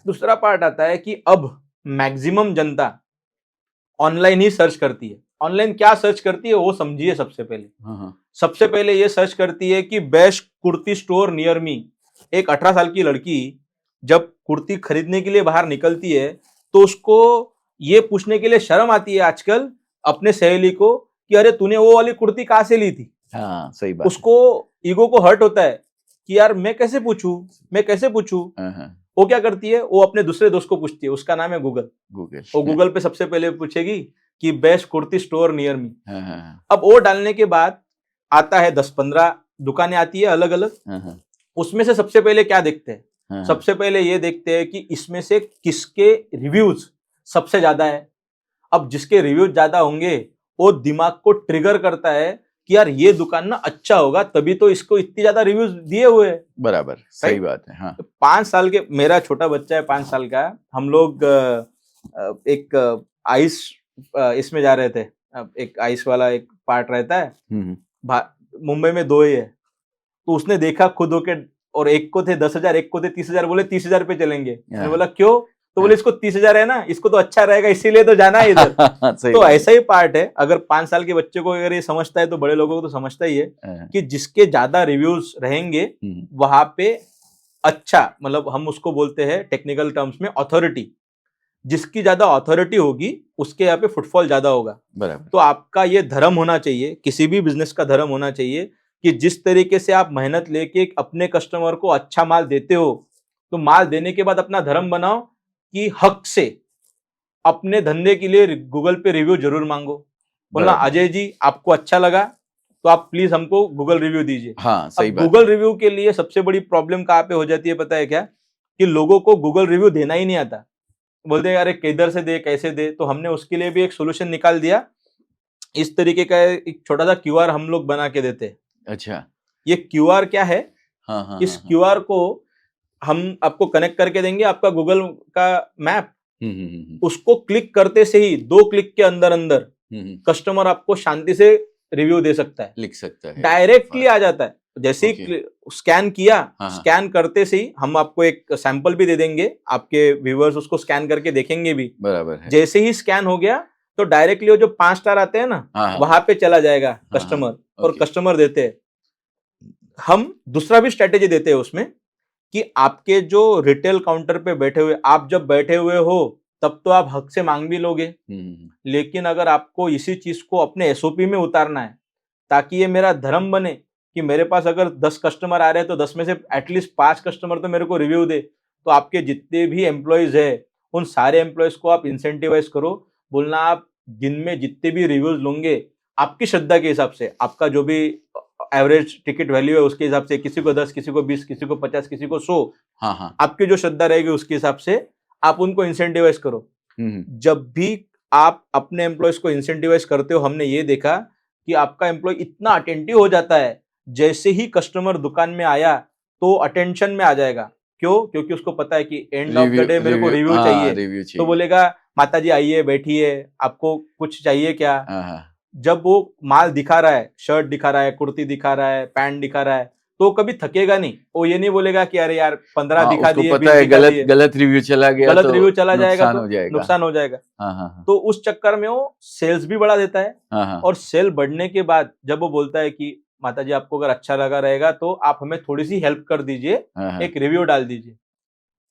दूसरा पार्ट आता है कि अब मैक्सिमम जनता ऑनलाइन ही सर्च करती है। ऑनलाइन क्या सर्च करती है वो समझिए। सबसे पहले सबसे पहले ये सर्च करती है कि best kurti store near me. एक 18 साल की लड़की जब कुर्ती खरीदने के लिए बाहर निकलती है तो उसको ये पूछने के लिए शर्म आती है आजकल अपने सहेली को कि अरे तूने वो वाली कुर्ती कहाँ से ली थी। हाँ, सही बात। उसको ईगो को हर्ट होता है कि यार मैं कैसे पूछूं। वो क्या करती है, वो अपने दूसरे दोस्त को पूछती है, उसका नाम है गूगल। वो गूगल पे सबसे पहले पूछेगी कि best kurti store near me. अब वो डालने के बाद आता है 10-15 दुकानें आती है अलग अलग। उसमें से सबसे पहले क्या देखते हैं, सबसे पहले ये देखते हैं कि इसमें से किसके रिव्यूज सबसे ज्यादा है। अब जिसके रिव्यूज ज्यादा होंगे वो दिमाग को ट्रिगर करता है कि यार ये दुकान ना अच्छा होगा, तभी तो इसको इतनी ज्यादा रिव्यूज दिए हुए हैं। बराबर, सही बात है। हाँ। 5 साल के, मेरा छोटा बच्चा है 5 साल का, हम लोग एक आइस इसमें जा रहे थे। एक आइस वाला एक पार्ट रहता है, मुंबई में 2 ही है। तो उसने देखा खुद होके, और एक को थे 10,000, एक को थे 30,000। बोले 30,000 पे चलेंगे। मैंने बोला क्यों? तो बोले इसको 30,000 है ना, इसको तो अच्छा रहेगा इसीलिए तो जाना है इधर। तो ऐसा ही पार्ट है। अगर 5 साल के बच्चे को अगर ये समझता है तो बड़े लोगों को तो समझता ही है कि जिसके ज्यादा रिव्यूज रहेंगे वहां पे अच्छा, मतलब हम उसको बोलते हैं टेक्निकल टर्म्स में अथॉरिटी। जिसकी ज्यादा अथॉरिटी होगी उसके यहाँ पे फुटफॉल ज्यादा होगा। तो आपका ये धर्म होना चाहिए, किसी भी बिजनेस का धर्म होना चाहिए कि जिस तरीके से आप मेहनत लेके अपने कस्टमर को अच्छा माल देते हो, तो माल देने के बाद अपना धर्म बनाओ कि हक से अपने धंधे के लिए गूगल पे रिव्यू जरूर मांगो। बोलना अजय जी आपको अच्छा लगा तो आप प्लीज हमको गूगल रिव्यू दीजिए। हाँ, सही बात। गूगल रिव्यू के लिए सबसे बड़ी प्रॉब्लम कहाँ पे हो जाती है पता है क्या? कि लोगों को गूगल रिव्यू देना ही नहीं आता। बोलते हैं यार किधर से दे, कैसे दे। तो हमने उसके लिए भी एक सोल्यूशन निकाल दिया। इस तरीके का एक छोटा सा QR हम लोग बना के देते हैं। अच्छा, ये QR क्या है? इस QR को हम आपको कनेक्ट करके देंगे आपका गूगल का मैप, हम्म। उसको क्लिक करते से ही 2 क्लिक के अंदर अंदर कस्टमर आपको शांति से रिव्यू दे सकता है, लिख सकता है, डायरेक्टली आ जाता है। जैसे ही ओके। स्कैन किया, हाँ, स्कैन करते से ही हम आपको एक सैंपल भी दे देंगे, आपके व्यूअर्स उसको स्कैन करके देखेंगे भी। बराबर है। जैसे ही स्कैन हो गया तो डायरेक्टली वो जो 5 स्टार आते हैं ना, हाँ, वहां पे चला जाएगा हाँ, कस्टमर, और ओके। कस्टमर देते हैं। हम दूसरा भी स्ट्रेटेजी देते हैं उसमें कि आपके जो रिटेल काउंटर पे बैठे हुए, आप जब बैठे हुए हो तब तो आप हक से मांग भी लोगे, लेकिन अगर आपको इसी चीज को अपने एसओपी में उतारना है ताकि ये मेरा धर्म बने कि मेरे पास अगर 10 कस्टमर आ रहे हैं तो 10 में से एटलीस्ट 5 कस्टमर तो मेरे को रिव्यू दे, तो आपके जितने भी एम्प्लॉयज है उन सारे एम्प्लॉयज को आप इंसेंटिवाइज करो। बोलना आप दिन में जितने भी रिव्यूज लोगे आपकी श्रद्धा के हिसाब से, आपका जो भी एवरेज टिकट वैल्यू है उसके हिसाब से, किसी को 10, किसी को 20, किसी को 50, किसी को 100, हाँ, आपकी जो श्रद्धा रहेगी उसके हिसाब से आप उनको इंसेंटिवाइज करो। जब भी आप अपने एम्प्लॉयज को इंसेंटिवाइज करते हो, हमने ये देखा कि आपका एम्प्लॉय इतना अटेंटिव हो जाता है, जैसे ही कस्टमर दुकान में आया तो अटेंशन में आ जाएगा। क्यों? क्योंकि उसको पता है कि एंड ऑफ द डे मेरे को रिव्यू चाहिए, तो बोलेगा माता जी आइए बैठिए, आपको कुछ चाहिए क्या? जब वो माल दिखा रहा है, शर्ट दिखा रहा है, कुर्ती दिखा रहा है, पैंट दिखा रहा है, तो कभी थकेगा नहीं। वो ये नहीं बोलेगा कि अरे यार 15 दिखा दिए, 20 दिखा दिए, गलत रिव्यू चला गया, गलत रिव्यू चला जाएगा तो नुकसान हो जाएगा। हाँ। तो उस चक्कर में वो सेल्स भी बढ़ा देता है, और सेल बढ़ने के बाद जब वो बोलता है कि माता जी आपको अगर अच्छा लगा रहेगा तो आप हमें थोड़ी सी हेल्प कर दीजिए, एक रिव्यू डाल दीजिए।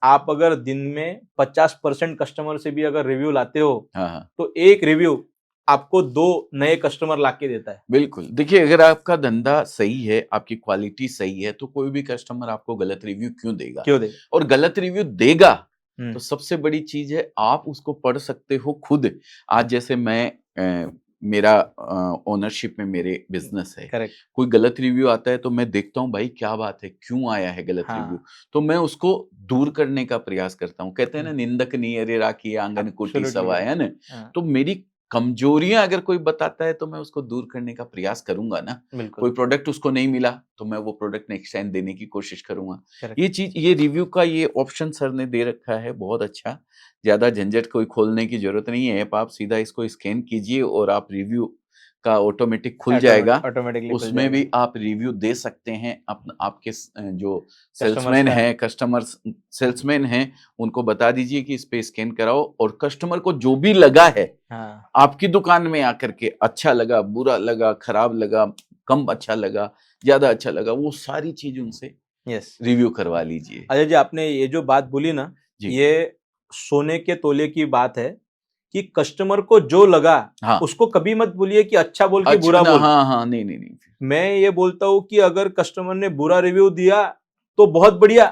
आप अगर दिन में 50% कस्टमर से भी अगर रिव्यू लाते हो तो एक रिव्यू आपको 2 नए कस्टमर लाके देता है। बिल्कुल। देखिए, अगर आपका धंधा सही है, आपकी क्वालिटी सही है, तो कोई भी कस्टमर आपको गलत रिव्यू क्यों देगा? और गलत रिव्यू देगा तो सबसे बड़ी चीज है आप उसको पढ़ सकते हो खुद। आज जैसे मैं मेरा ओनरशिप में मेरे बिजनेस है, कोई गलत रिव्यू आता है तो मैं देखता हूँ भाई क्या बात है, क्यों आया है गलत रिव्यू, तो मैं उसको दूर करने का प्रयास करता हूँ। कहते हैं ना, निंदक नियरे राखी आंगन कोटि सवाय, है ना? तो मेरी कमजोरियां अगर कोई बताता है तो मैं उसको दूर करने का प्रयास करूंगा ना। कोई प्रोडक्ट उसको नहीं मिला तो मैं वो प्रोडक्ट नेक्स्ट टाइम देने की कोशिश करूंगा। ये चीज, ये रिव्यू का ये ऑप्शन सर ने दे रखा है, बहुत अच्छा। ज्यादा झंझट कोई खोलने की जरूरत नहीं है, ऐप आप सीधा इसको स्कैन कीजिए और आप रिव्यू का ऑटोमेटिक खुल जाएगा, उसमें भी आप रिव्यू दे सकते हैं। आपके जो सेल्समैन है, कस्टमर सेल्समैन हैं, उनको बता दीजिए कि इस पे स्कैन कराओ, और कस्टमर को जो भी लगा है आपकी दुकान में आकर के, अच्छा लगा, बुरा लगा, खराब लगा, कम अच्छा लगा, ज्यादा अच्छा लगा, वो सारी चीज उनसे रिव्यू करवा लीजिए। अजय जी, आपने ये जो बात बोली ना, ये सोने के तोले की बात है कि कस्टमर को जो लगा उसको कभी मत बोलिए कि अच्छा बोल के बुरा बोल। नहीं। मैं ये बोलता हूँ कि अगर कस्टमर ने बुरा रिव्यू दिया तो बहुत बढ़िया,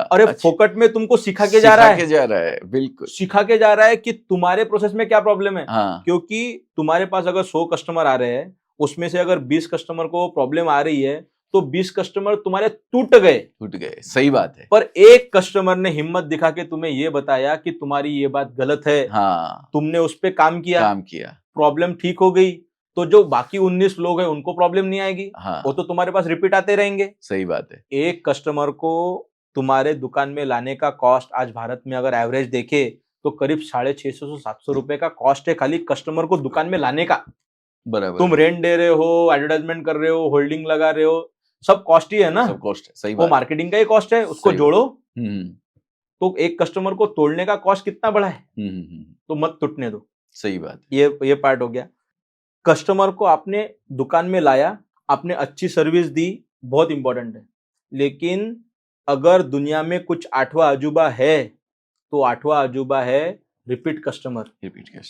अरे फोकट में तुमको सिखा के जा रहा है, बिल्कुल सिखा के जा रहा है कि तुम्हारे प्रोसेस में क्या प्रॉब्लम है। क्योंकि तुम्हारे पास अगर 100 कस्टमर आ रहे हैं, उसमें से अगर 20 कस्टमर को प्रॉब्लम आ रही है तो 20 कस्टमर तुम्हारे टूट गए, सही बात है। पर एक कस्टमर ने हिम्मत दिखा के तुम्हें ये बताया कि तुम्हारी ये बात गलत है, तुमने उस पे काम किया, प्रॉब्लम ठीक हो गई, तो जो बाकी 19 लोग हैं उनको प्रॉब्लम नहीं आएगी, वो तो तुम्हारे पास रिपीट आते रहेंगे। सही बात है। एक कस्टमर को तुम्हारे दुकान में लाने का कॉस्ट आज भारत में अगर एवरेज देखे तो करीब 650 से 700 रुपए का कॉस्ट है खाली कस्टमर को दुकान में लाने का। बराबर। तुम रेंट दे रहे हो, एडवर्टाइजमेंट कर रहे हो, होल्डिंग लगा रहे हो, सब कॉस्ट ही है ना, सब कॉस्ट है। सही बात। वो मार्केटिंग का ही कॉस्ट है, उसको जोड़ो तो एक कस्टमर को तोड़ने का कॉस्ट कितना बड़ा है, तो मत टूटने दो। सही बात। ये पार्ट हो गया। कस्टमर को आपने दुकान में लाया, आपने अच्छी सर्विस दी, बहुत इंपॉर्टेंट है, लेकिन अगर दुनिया में कुछ 8वां अजूबा है तो 8वां अजूबा है रिपीट कस्टमर।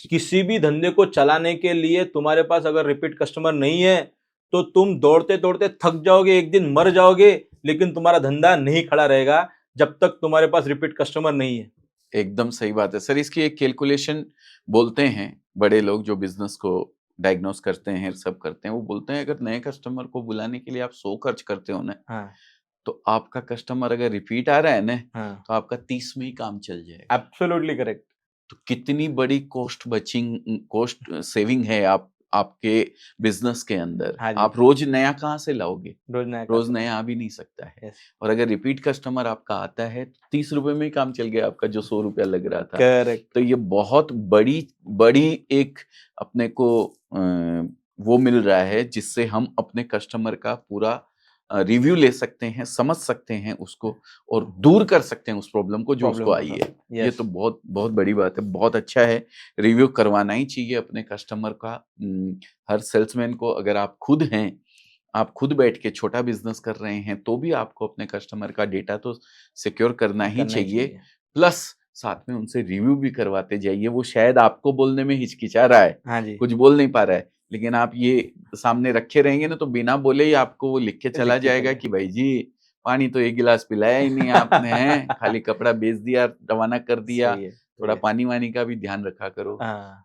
किसी भी धंधे को चलाने के लिए तुम्हारे पास अगर रिपीट कस्टमर नहीं है तो तुम दौड़ते दौड़ते थक जाओगे, एक दिन मर जाओगे, लेकिन तुम्हारा धंधा नहीं खड़ा रहेगा जब तक तुम्हारे पास रिपीट कस्टमर नहीं है। एकदम सही बात है सर। इसकी एक कैलकुलेशन बोलते हैं बड़े लोग जो बिजनेस को डायग्नोस करते हैं, सब करते हैं, वो बोलते हैं अगर नए कस्टमर को बुलाने के लिए आप 100 खर्च करते हो ना, तो आपका कस्टमर अगर रिपीट आ रहा है ना, तो आपका 30 में ही काम चल जाएगा। Absolutely correct. तो कितनी बड़ी कॉस्ट सेविंग है आपके बिजनेस के अंदर हाँ जी। आप रोज नया कहाँ से लाओगे? रोज नया आ भी नहीं सकता है। यस, और अगर रिपीट कस्टमर आपका आता है तो 30 रुपए में ही काम चल गया आपका, जो 100 रुपया लग रहा था। करेक्ट। तो ये बहुत बड़ी बड़ी एक अपने को वो मिल रहा है जिससे हम अपने कस्टमर का पूरा रिव्यू ले सकते हैं, समझ सकते हैं उसको और दूर कर सकते हैं उस प्रॉब्लम को जो उसको आई है। ये तो बहुत बहुत बड़ी बात है, बहुत अच्छा है। रिव्यू करवाना ही चाहिए अपने कस्टमर का। हर सेल्समैन को, अगर आप खुद हैं, आप खुद बैठ के छोटा बिजनेस कर रहे हैं तो भी आपको अपने कस्टमर का डेटा तो सिक्योर करना ही चाहिए। प्लस साथ में उनसे रिव्यू भी करवाते जाइए। वो शायद आपको बोलने में हिचकिचा रहा है, हाँ जी, कुछ बोल नहीं पा रहा है, लेकिन आप ये सामने रखे रहेंगे ना तो बिना बोले ही आपको वो लिख के चला जाएगा कि भाई जी पानी तो एक गिलास पिलाया ही नहीं आपने, है खाली कपड़ा बेच दिया, रवाना कर दिया। थोड़ा पानी वानी का भी ध्यान रखा करो।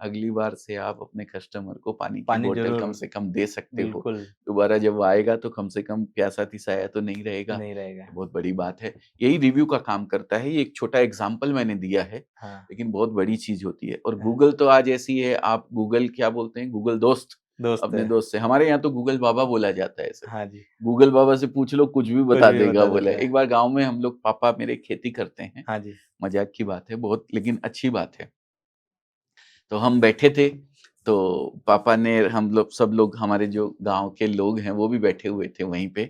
अगली बार से आप अपने कस्टमर को पानी की बोतल कम से कम दे सकते हो। दोबारा जब वो आएगा तो कम से कम प्यासा तिसाया तो नहीं रहेगा। बहुत बड़ी बात है। यही रिव्यू का काम करता है। ये एक छोटा एग्जाम्पल मैंने दिया है, लेकिन बहुत बड़ी चीज होती है। और गूगल तो आज ऐसी है, आप गूगल क्या बोलते हैं, गूगल दोस्त अपने दोस्त से। हमारे यहाँ तो गूगल बाबा बोला जाता है ऐसे। हाँ जी, गूगल बाबा से पूछ लो, कुछ भी बता देगा बोला। एक बार गांव में हम लोग, पापा मेरे खेती करते हैं। हाँ जी, मजाक की बात है बहुत, लेकिन अच्छी बात है। तो हम बैठे थे, तो पापा ने, हम लोग सब लोग, हमारे जो गांव के लोग हैं वो भी बैठे हुए थे वहीं पे।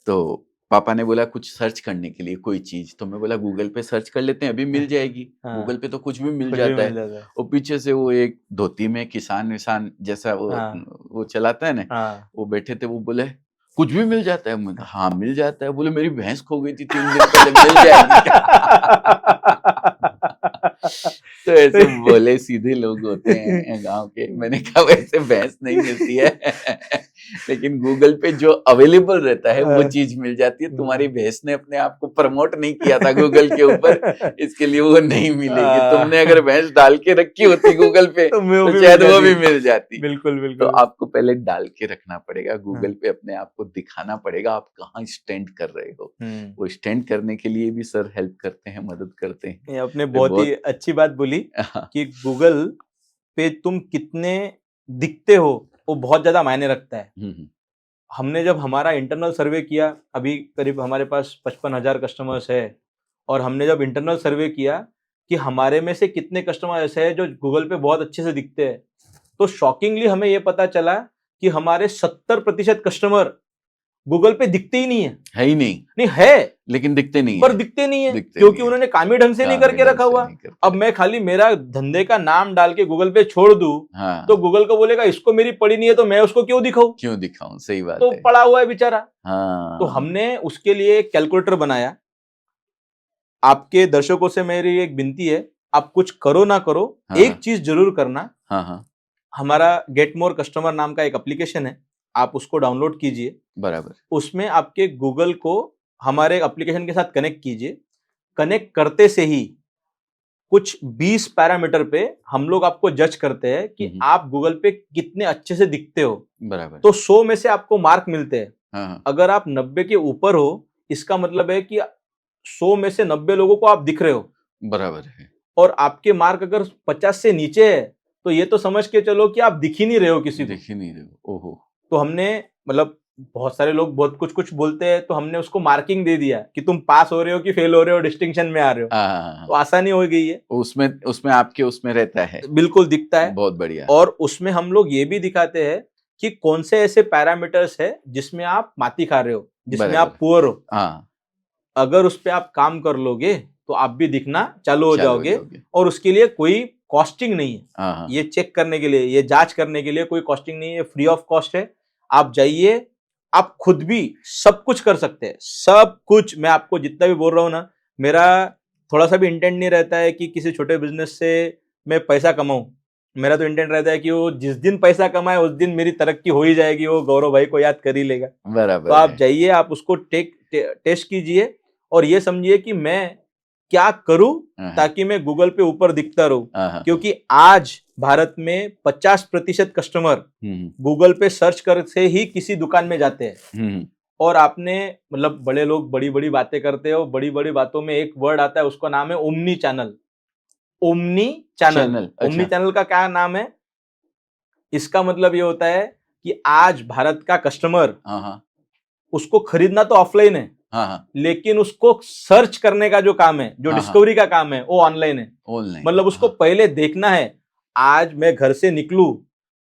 तो पापा ने बोला कुछ सर्च करने के लिए कोई चीज। तो मैं बोला गूगल पे सर्च कर लेते हैं, अभी मिल जाएगी। गूगल पे तो कुछ भी मिल जाता है। और पीछे से वो एक धोती में किसान विसान जैसा वो चलाता है ना, वो बैठे थे। वो बोले कुछ भी मिल जाता है। हाँ मिल जाता है। बोले मेरी भैंस खो गई थी 3 दिन पहले, मिल जाएगी। तो ऐसे बोले सीधे लोग होते हैं गांव के। मैंने कहा वैसे भैंस नहीं मिलती है, लेकिन गूगल पे जो अवेलेबल रहता है वो चीज मिल जाती है। तुम्हारी भैंस ने अपने आप को प्रमोट नहीं किया था गूगल के ऊपर, इसके लिए वो नहीं मिलेगी। तुमने अगर भैंस डाल के रखी होती गूगल पे तो शायद वो भी मिल जाती। बिल्कुल बिल्कुल। तो आपको पहले डाल के रखना पड़ेगा गूगल पे, अपने आप को दिखाना पड़ेगा आप कहाँ स्टैंड कर रहे हो। वो स्टैंड करने के लिए भी सर हेल्प करते हैं, मदद करते हैं। ये आपने बहुत ही अच्छी बात बोली कि गूगल पे तुम कितने दिखते हो वो बहुत ज्यादा मायने रखता है। हमने जब हमारा इंटरनल सर्वे किया, अभी करीब हमारे पास 55,000 कस्टमर्स है, और हमने जब इंटरनल सर्वे किया कि हमारे में से कितने कस्टमर ऐसे हैं जो गूगल पे बहुत अच्छे से दिखते हैं, तो शॉकिंगली हमें ये पता चला कि हमारे 70% कस्टमर गूगल पे दिखते ही नहीं है ही नहीं है, लेकिन दिखते नहीं पर दिखते नहीं है क्योंकि उन्होंने काम ही ढंग से नहीं करके रखा हुआ। अब मैं खाली मेरा धंधे का नाम डाल के गूगल पे छोड़ दूं, तो गूगल को बोलेगा इसको मेरी पड़ी नहीं है तो मैं उसको क्यों दिखाऊं। सही बात तो है। पड़ा हुआ है बेचारा। तो हमने उसके लिए एक कैलकुलेटर बनाया। आपके दर्शकों से मेरी एक विनती है, आप कुछ करो ना करो, एक चीज जरूर करना। हमारा गेट मोर कस्टमर नाम का एक एप्लीकेशन है, आप उसको डाउनलोड कीजिए। बराबर। उसमें आपके गूगल को हमारे एप्लीकेशन के साथ कनेक्ट कीजिए। कनेक्ट करते से ही कुछ 20 पैरामीटर पे हम लोग आपको जज करते हैं कि आप गूगल पे कितने अच्छे से दिखते हो। बराबर। तो 100 में से आपको मार्क मिलते हैं। अगर आप 90 के ऊपर हो, इसका मतलब है कि 100 में से 90 लोगों को आप दिख रहे हो। बराबर है। और आपके मार्क अगर 50 से नीचे है तो ये तो समझ के चलो कि आप दिख ही नहीं रहे हो किसी को। दिख ही नहीं रहे हो। ओहो। तो हमने, मतलब बहुत सारे लोग बहुत कुछ बोलते हैं, तो हमने उसको मार्किंग दे दिया कि तुम पास हो रहे हो कि फेल हो रहे हो, डिस्टिंक्शन में आ रहे हो। तो आसानी हो गई है। उसमें आपके उसमें रहता है, बिल्कुल दिखता है। बहुत बढ़िया। और उसमें हम लोग ये भी दिखाते हैं कि कौन से ऐसे पैरामीटर्स है जिसमें आप माती खा रहे हो, जिसमें आप पुअर हो। अगर उस पर आप काम कर लोगे तो आप भी दिखना चालू हो जाओगे। और उसके लिए कोई कॉस्टिंग नहीं है। ये चेक करने के लिए, ये जांच करने के लिए कोई कॉस्टिंग नहीं है, फ्री ऑफ कॉस्ट है। आप जाइए, आप खुद भी सब कुछ कर सकते हैं, सब कुछ। मैं आपको जितना भी बोल रहा हूँ ना, मेरा थोड़ा सा भी इंटेंट नहीं रहता है कि किसी छोटे बिजनेस से मैं पैसा कमाऊं। मेरा तो इंटेंट रहता है कि वो जिस दिन पैसा कमाए उस दिन मेरी तरक्की हो ही जाएगी, वो गौरव भाई को याद कर ही लेगा। बराबर। तो आप जाइए, आप उसको टेस्ट कीजिए और ये समझिए कि मैं क्या करूं ताकि मैं गूगल पे ऊपर दिखता रहूं। क्योंकि आज भारत में 50% कस्टमर गूगल पे सर्च कर से ही किसी दुकान में जाते हैं। और आपने, मतलब बड़े लोग बड़ी बड़ी बातें करते हो, बड़ी बड़ी बातों में एक वर्ड आता है, उसका नाम है omni channel. Omni channel. Omni channel का क्या नाम है? इसका मतलब ये होता है कि आज भारत का कस्टमर, हाँ, उसको खरीदना तो ऑफलाइन है, हाँ, लेकिन उसको सर्च करने का जो काम है, जो हाँ, डिस्कवरी का काम है, वो ऑनलाइन है। ऑनलाइन, मतलब उसको पहले देखना है, आज मैं घर से निकलूं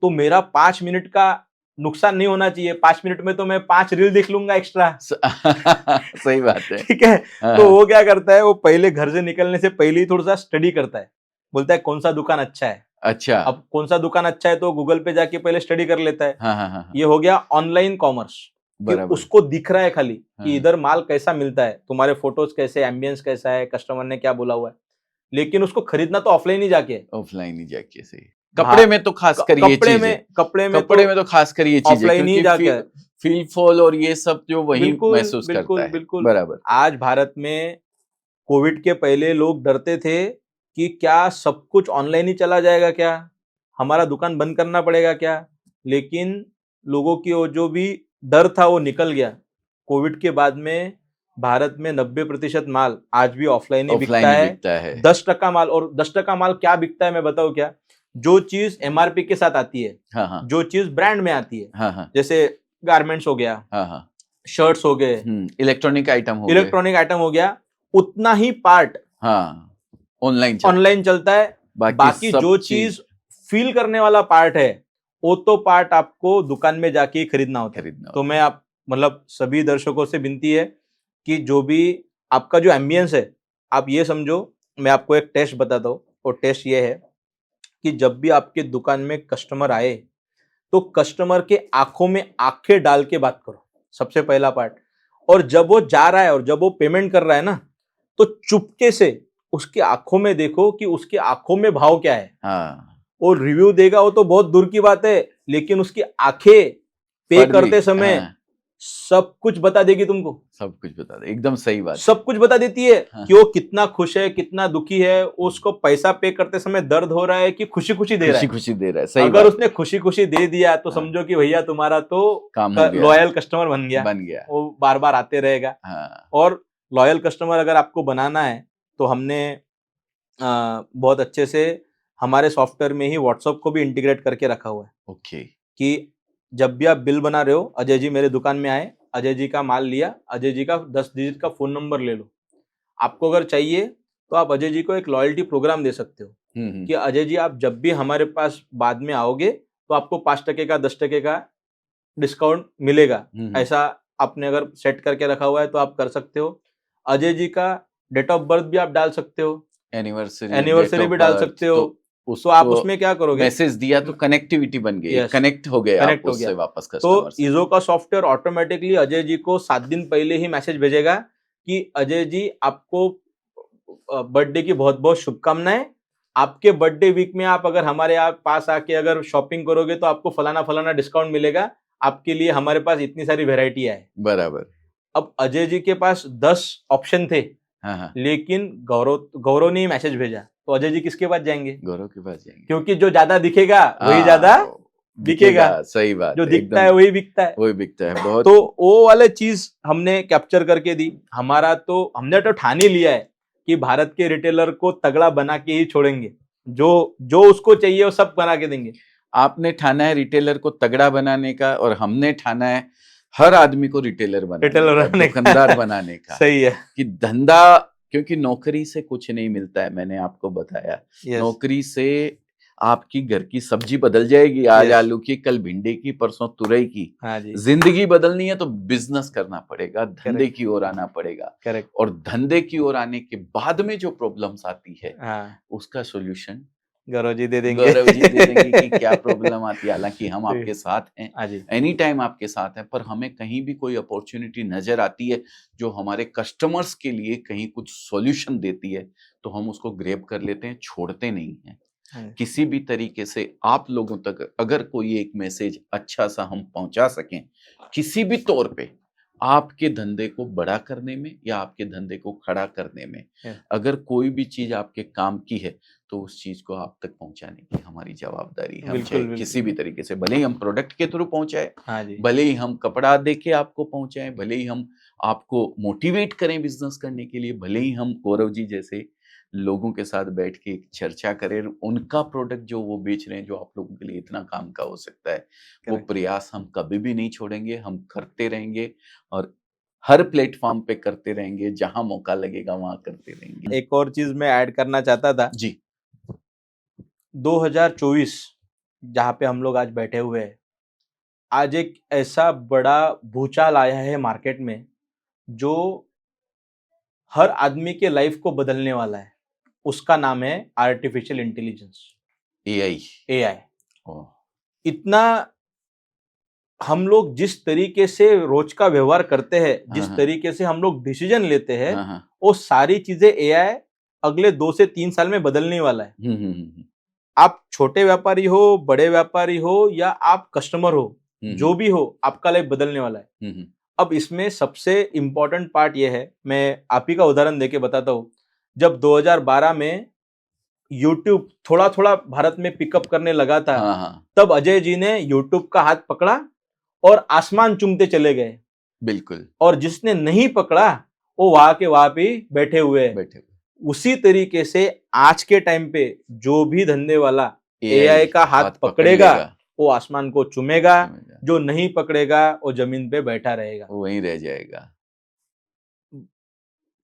तो मेरा 5 मिनट का नुकसान नहीं होना चाहिए, 5 मिनट में तो मैं 5 रील देख लूंगा एक्स्ट्रा। सही बात है। ठीक है, तो वो क्या करता है, वो पहले घर से निकलने से पहले ही थोड़ा सा स्टडी करता है, बोलता है कौन सा दुकान अच्छा है। अच्छा, अब कौन सा दुकान अच्छा है तो गूगल पे जाके पहले स्टडी कर लेता है। हाँ, हाँ, हाँ, ये हो गया ऑनलाइन कॉमर्स, कि बराबर, उसको दिख रहा है खाली कि हाँ। इधर माल कैसा मिलता है, तुम्हारे फोटोज कैसे, एम्बियंस कैसा है, कस्टमर ने क्या बोला हुआ है, लेकिन उसको खरीदना तो ऑफलाइन ही जाके है। ऑफलाइन ही जाके सही। कपड़े में तो खास कर ये चीज है, कपड़े में तो खास कर ये चीज है, ऑफलाइन ही जाके है। फील फॉल और ये सब जो वही बिल्कुल महसूस करता बिल्कुल है। बिल्कुल। बराबर, आज भारत में कोविड के पहले लोग डरते थे कि क्या सब कुछ ऑनलाइन ही चला जाएगा, क्या हमारा दुकान बंद करना पड़ेगा क्या, लेकिन लोगों की वो जो भी डर था वो निकल गया। कोविड के बाद में भारत में 90% माल आज भी ऑफलाइन ही बिकता है। 10% माल, और 10% माल क्या बिकता है मैं बताऊं क्या, जो चीज एमआरपी के साथ आती है, हाँ, हाँ, जो चीज ब्रांड में आती है, हाँ, हाँ, जैसे गारमेंट्स हो गया, हाँ, हाँ, शर्ट्स हो गए, इलेक्ट्रॉनिक आइटम हो गया, उतना ही पार्ट हाँ, ऑनलाइन चलता है। बाकी जो चीज फील करने वाला पार्ट है, वो तो पार्ट आपको दुकान में जाके ही खरीदना होता है। तो मैं आप मतलब सभी दर्शकों से विनती है कि जो भी आपका जो एम्बियंस है, आप ये समझो, मैं आपको एक टेस्ट बताता हूँ। और टेस्ट ये है कि जब भी आपके दुकान में कस्टमर आए तो कस्टमर के आंखों में आंखें डाल के बात करो, सबसे पहला पार्ट। और जब वो जा रहा है और जब वो पेमेंट कर रहा है ना, तो चुपके से उसकी आंखों में देखो कि उसकी आंखों में भाव क्या है। वो रिव्यू देगा वो तो बहुत दूर की बात है, लेकिन उसकी आंखें पे करते समय सब कुछ बता देगी तुमको, सब कुछ बता दे, एकदम सही बात, सब कुछ बता देती है कि वो कितना खुश है, कितना दुखी है, उसको पैसा पे करते समय दर्द हो रहा है कि खुशी खुशी दे रहा है। सही अगर उसने खुशी खुशी दे दिया तो समझो कि भैया तुम्हारा तो लॉयल कस्टमर बन गया, वो बार बार आते रहेगा। और लॉयल कस्टमर अगर आपको बनाना है तो हमने बहुत अच्छे से हमारे सॉफ्टवेयर में ही व्हाट्सएप को भी इंटीग्रेट करके रखा हुआ है। कि जब भी आप बिल बना रहे हो, अजय जी मेरे दुकान में आए, अजय जी का माल लिया, अजय जी का 10 डिजिट का फोन नंबर ले लो। आपको अगर चाहिए तो आप अजय जी को एक लॉयल्टी प्रोग्राम दे सकते हो कि अजय जी आप जब भी हमारे पास बाद में आओगे तो आपको 5% का 10% का डिस्काउंट मिलेगा। ऐसा आपने अगर सेट करके रखा हुआ है तो आप कर सकते हो। अजय जी का डेट ऑफ बर्थ भी आप डाल सकते हो, एनिवर्सरी भी डाल सकते हो। तो आप उसमें क्या करोगे, मैसेज दिया तो कनेक्टिविटी बन गई, कनेक्ट हो गया, आप उससे वापस कस्टमर से। तो ईजो का सॉफ्टवेयर ऑटोमेटिकली अजय जी को 7 दिन पहले ही मैसेज भेजेगा कि अजय जी आपको बर्थडे की बहुत बहुत शुभकामनाएं। आपके बर्थडे वीक में आप अगर हमारे पास आके अगर शॉपिंग करोगे तो आपको फलाना फलाना डिस्काउंट मिलेगा, आपके लिए हमारे पास इतनी सारी वेराइटी है। बराबर। अब अजय जी के पास 10 ऑप्शन थे, लेकिन गौरव ने मैसेज भेजा, तो अजय जी किसके पास जाएंगे, गौरव के पास जाएंगे, क्योंकि जो ज्यादा दिखेगा वही ज्यादा बिकेगा। सही बात, जो दिखता है वही बिकता है, बहुत। तो वो वाले चीज हमने कैप्चर करके दी। हमने तो ठान ही लिया है कि भारत के रिटेलर को तगड़ा बना के ही छोड़ेंगे, जो उसको चाहिए वो सब बना के देंगे। आपने ठाना है रिटेलर को तगड़ा बनाने का, और हमने ठाना है हर आदमी को रिटेलर दुकानदार बनाने का। सही है कि धंधा, क्योंकि नौकरी से कुछ नहीं मिलता है, मैंने आपको बताया। नौकरी से आपकी घर की सब्जी बदल जाएगी, आज आलू की, कल भिंडी की, परसों तुरई की। जिंदगी बदलनी है तो बिजनेस करना पड़ेगा, धंधे की ओर आना पड़ेगा। और धंधे की ओर आने के बाद में जो प्रॉब्लम्स आती है, उसका सोल्यूशन गौरव जी दे देंगे कि क्या प्रॉब्लम आती है। हालांकि हम आपके साथ हैं, एनी टाइम आपके साथ हैं, पर हमें कहीं भी कोई अपॉर्चुनिटी नजर आती है जो हमारे कस्टमर्स के लिए कहीं कुछ सॉल्यूशन देती है, तो हम उसको ग्रैब कर लेते हैं, छोड़ते नहीं हैं। किसी भी तरीके से आप लोगों तक अगर कोई एक मैसेज अच्छा सा हम पहुंचा सकें, किसी भी तौर पे आपके धंधे को बड़ा करने में या आपके धंधे को खड़ा करने में, अगर कोई भी चीज आपके काम की है तो उस चीज को आप तक पहुंचाने की हमारी जवाबदारी है। हम चाहे किसी भी तरीके से, भले ही हम प्रोडक्ट के थ्रू पहुंचाए, भले ही हम कपड़ा देके आपको पहुंचाए, भले ही हम आपको मोटिवेट करें बिजनेस करने के लिए, भले ही हम गौरव जी जैसे लोगों के साथ बैठ के एक चर्चा करें, उनका प्रोडक्ट जो वो बेच रहे हैं, जो आप लोगों के लिए इतना काम का हो सकता है, वो प्रयास हम कभी भी नहीं छोड़ेंगे, हम करते रहेंगे और हर प्लेटफॉर्म पे करते रहेंगे, जहां मौका लगेगा वहां करते रहेंगे। एक और चीज मैं ऐड करना चाहता था जी। 2024 जहाँ पे हम लोग आज बैठे हुए हैं, आज एक ऐसा बड़ा भूचाल आया है मार्केट में जो हर आदमी के लाइफ को बदलने वाला है। उसका नाम है आर्टिफिशियल इंटेलिजेंस, एआई। इतना हम लोग जिस तरीके से रोज का व्यवहार करते हैं, जिस तरीके से हम लोग डिसीजन लेते हैं, वो सारी चीजें एआई अगले 2 से 3 साल में बदलने वाला है। आप छोटे व्यापारी हो, बड़े व्यापारी हो या आप कस्टमर हो, जो भी हो, आपका लाइफ बदलने वाला है। अब इसमें सबसे इंपॉर्टेंट पार्ट ये है, मैं आप ही का उदाहरण देके बताता हूँ। जब 2012 में यूट्यूब थोड़ा थोड़ा भारत में पिकअप करने लगा था, तब अजय जी ने यूट्यूब का हाथ पकड़ा और आसमान चूमते चले गए। बिल्कुल। और जिसने नहीं पकड़ा वो वहां के वहां पे बैठे हुए। उसी तरीके से आज के टाइम पे जो भी धंधे वाला एआई का हाथ पकड़ेगा वो आसमान को चूमेगा, जो नहीं पकड़ेगा वो जमीन पे बैठा रहेगा, वहीं रह जाएगा।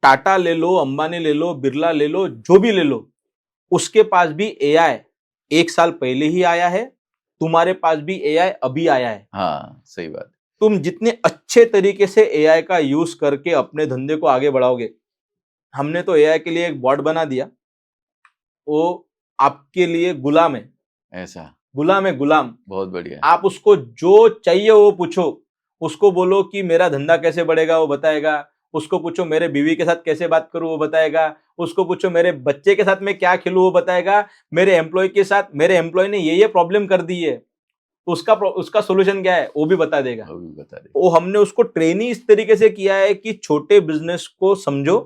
टाटा ले लो, अंबानी ले लो, बिरला ले लो, जो भी ले लो, उसके पास भी एआई 1 साल पहले ही आया है, तुम्हारे पास भी एआई अभी आया है। हाँ, सही बात। तुम जितने अच्छे तरीके से एआई का यूज करके अपने धंधे को आगे बढ़ाओगे, हमने तो एआई के लिए एक बॉट बना दिया, वो आपके लिए गुलाम है। ऐसा गुलाम है, गुलाम। बहुत बढ़िया। आप उसको जो चाहिए वो पूछो, उसको बोलो कि मेरा धंधा कैसे बढ़ेगा, वो बताएगा। उसको पूछो मेरे बीवी के साथ कैसे बात करूं, वो बताएगा। उसको पूछो मेरे बच्चे के साथ मैं क्या खेलूं, वो बताएगा। मेरे एम्प्लॉय के साथ, मेरे एम्प्लॉय ने ये प्रॉब्लम कर दी है, उसका सोल्यूशन क्या है वो भी बता देगा। वो हमने उसको ट्रेनिंग इस तरीके से किया है कि छोटे बिजनेस को समझो।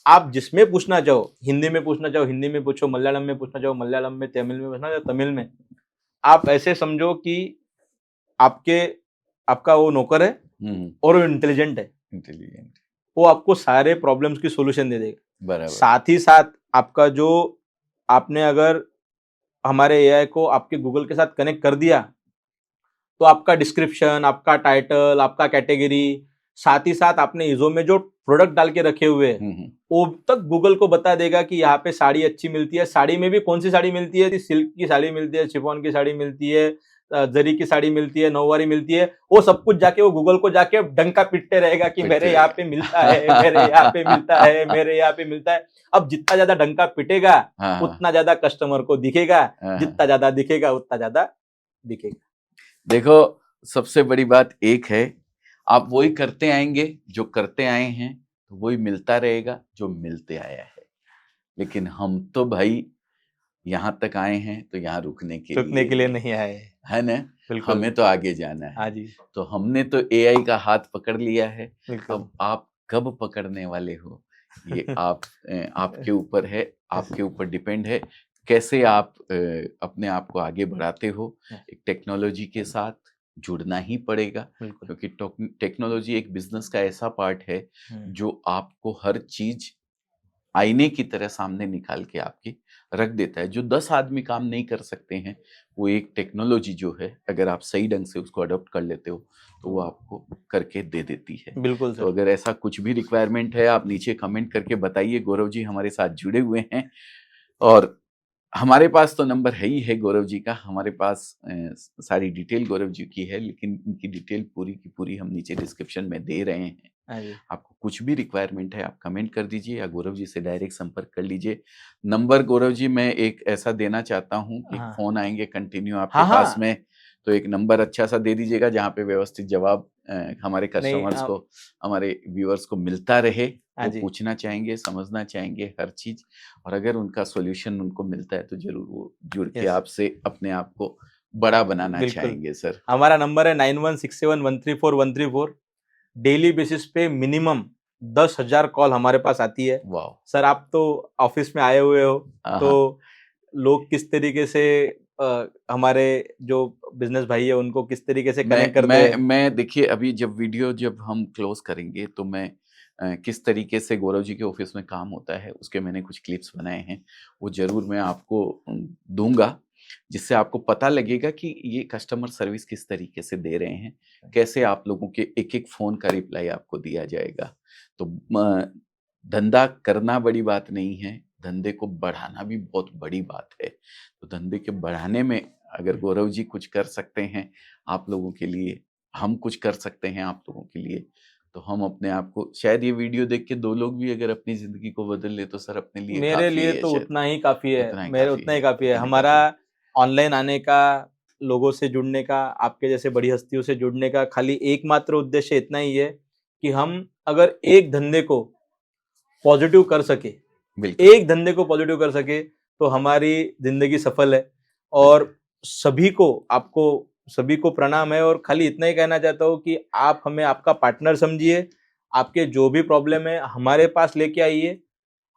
आप जिसमें पूछना चाहो, हिंदी में पूछना चाहो हिंदी में पूछो, मलयालम में पूछना चाहो मलयालम में, तमिल में पूछना चाहो तमिल में। आप ऐसे समझो कि आपका वो नौकर है और वो इंटेलिजेंट है। वो आपको सारे प्रॉब्लम्स की सोल्यूशन दे देगा। बराबर। साथ ही साथ आपका जो आपने अगर हमारे एआई को आपके गूगल के साथ कनेक्ट कर दिया, तो आपका डिस्क्रिप्शन, आपका टाइटल, आपका कैटेगरी, साथ ही साथ आपने इजो में जो प्रोडक्ट डाल के रखे हुए हैं, वो तक गूगल को बता देगा कि यहाँ पे साड़ी अच्छी मिलती है। साड़ी में भी कौन सी साड़ी मिलती है, सिल्क की साड़ी मिलती है, शिफॉन की साड़ी मिलती है, जरी की साड़ी मिलती है, नौवारी मिलती है। वो सब कुछ जाके वो गूगल को जाके डंका पिटते रहेगा कि मेरे यहाँ पे मिलता है, मेरे यहाँ पे मिलता है, मेरे यहाँ पे मिलता है। अब जितना ज्यादा डंका पिटेगा उतना ज्यादा कस्टमर को दिखेगा, जितना ज्यादा दिखेगा उतना ज्यादा दिखेगा। देखो, सबसे बड़ी बात एक है, आप वही करते आएंगे जो करते आए हैं, तो वही मिलता रहेगा जो मिलते आया है। लेकिन हम तो भाई यहाँ तक आए हैं तो यहाँ रुकने के लिए नहीं आए, है ना। हमें तो आगे जाना है। हाँ जी। तो हमने तो एआई का हाथ पकड़ लिया है। अब आप कब पकड़ने वाले हो ये आपके ऊपर है, आपके ऊपर डिपेंड है कैसे आप अपने आप को आगे बढ़ाते हो। एक टेक्नोलॉजी के साथ जुड़ना ही पड़ेगा, क्योंकि टेक्नोलॉजी एक बिजनेस का ऐसा पार्ट है जो आपको हर चीज आईने की तरह सामने निकाल के आपकी रख देता है। जो 10 आदमी काम नहीं कर सकते हैं, वो एक टेक्नोलॉजी जो है, अगर आप सही ढंग से उसको अडॉप्ट कर लेते हो तो वो आपको करके दे देती है। बिल्कुल। तो अगर ऐसा कुछ भी रिक्वायरमेंट है, आप नीचे कमेंट करके बताइए। गौरव जी हमारे साथ जुड़े हुए हैं और हमारे पास तो नंबर है ही है गौरव जी का। हमारे पास सारी डिटेल गौरव जी की है, लेकिन इनकी डिटेल पूरी की पूरी हम नीचे डिस्क्रिप्शन में दे रहे हैं। आपको कुछ भी रिक्वायरमेंट है आप कमेंट कर दीजिए या गौरव जी से डायरेक्ट संपर्क कर लीजिए। नंबर गौरव जी मैं एक ऐसा देना चाहता हूँ कि फोन आएंगे कंटिन्यू आपके पास में, तो एक नंबर अच्छा सा दे दीजिएगा जहाँ पे व्यवस्थित जवाब हमारे कस्टमर्स को, हमारे व्यूअर्स को मिलता रहे। वो पूछना चाहेंगे, समझना चाहेंगे हर चीज, और अगर उनका सॉल्यूशन उनको मिलता है तो जरूर वो जुड़ के आपसे अपने आप को बड़ा बनाना चाहेंगे। सर हमारा नंबर है 9167134134। डेली बेसिस पे मिनिमम 10,000 कॉल हमारे पास आती है। वाह सर, आप तो ऑफिस में आए हुए हो, तो लोग किस तरीके से हमारे जो बिजनेस भाई है उनको किस तरीके से कनेक्ट करते हैं। मैं देखिए, अभी जब वीडियो जब हम क्लोज करेंगे तो मैं किस तरीके से गौरव जी के ऑफिस में काम होता है उसके मैंने कुछ क्लिप्स बनाए हैं, वो ज़रूर मैं आपको दूंगा, जिससे आपको पता लगेगा कि ये कस्टमर सर्विस किस तरीके से दे रहे हैं, कैसे आप लोगों के एक एक फ़ोन का रिप्लाई आपको दिया जाएगा। तो धंधा करना बड़ी बात नहीं है, धंधे को बढ़ाना भी बहुत बड़ी बात है। तो धंधे के बढ़ाने में अगर गौरव जी कुछ कर सकते हैं आप लोगों के लिए, हम कुछ कर सकते हैं आप लोगों के लिए, तो हम अपने आप को, शायद ये वीडियो देख के 2 लोग भी अगर अपनी ज़िंदगी को बदल ले तो सर अपने लिए मेरे काफ़ी लिए है तो शायद। उतना ही काफ़ी है, उतना ही मेरे काफ़ी उतना ही है, काफ़ी है। उतना ही हमारा काफ़ी है। ऑनलाइन आने का, लोगों से जुड़ने का, आपके जैसे बड़ी हस्तियों से जुड़ने का खाली एकमात्र उद्देश्य इतना ही है कि हम अगर एक धंधे को पॉजिटिव कर सके, बिल्कुल, एक धंधे को पॉजिटिव कर सके तो हमारी ज़िंदगी सफल है। और सभी को, आपको सभी को प्रणाम है, और खाली इतना ही कहना चाहता हूँ कि आप हमें आपका पार्टनर समझिए, आपके जो भी प्रॉब्लम है हमारे पास लेके आइए,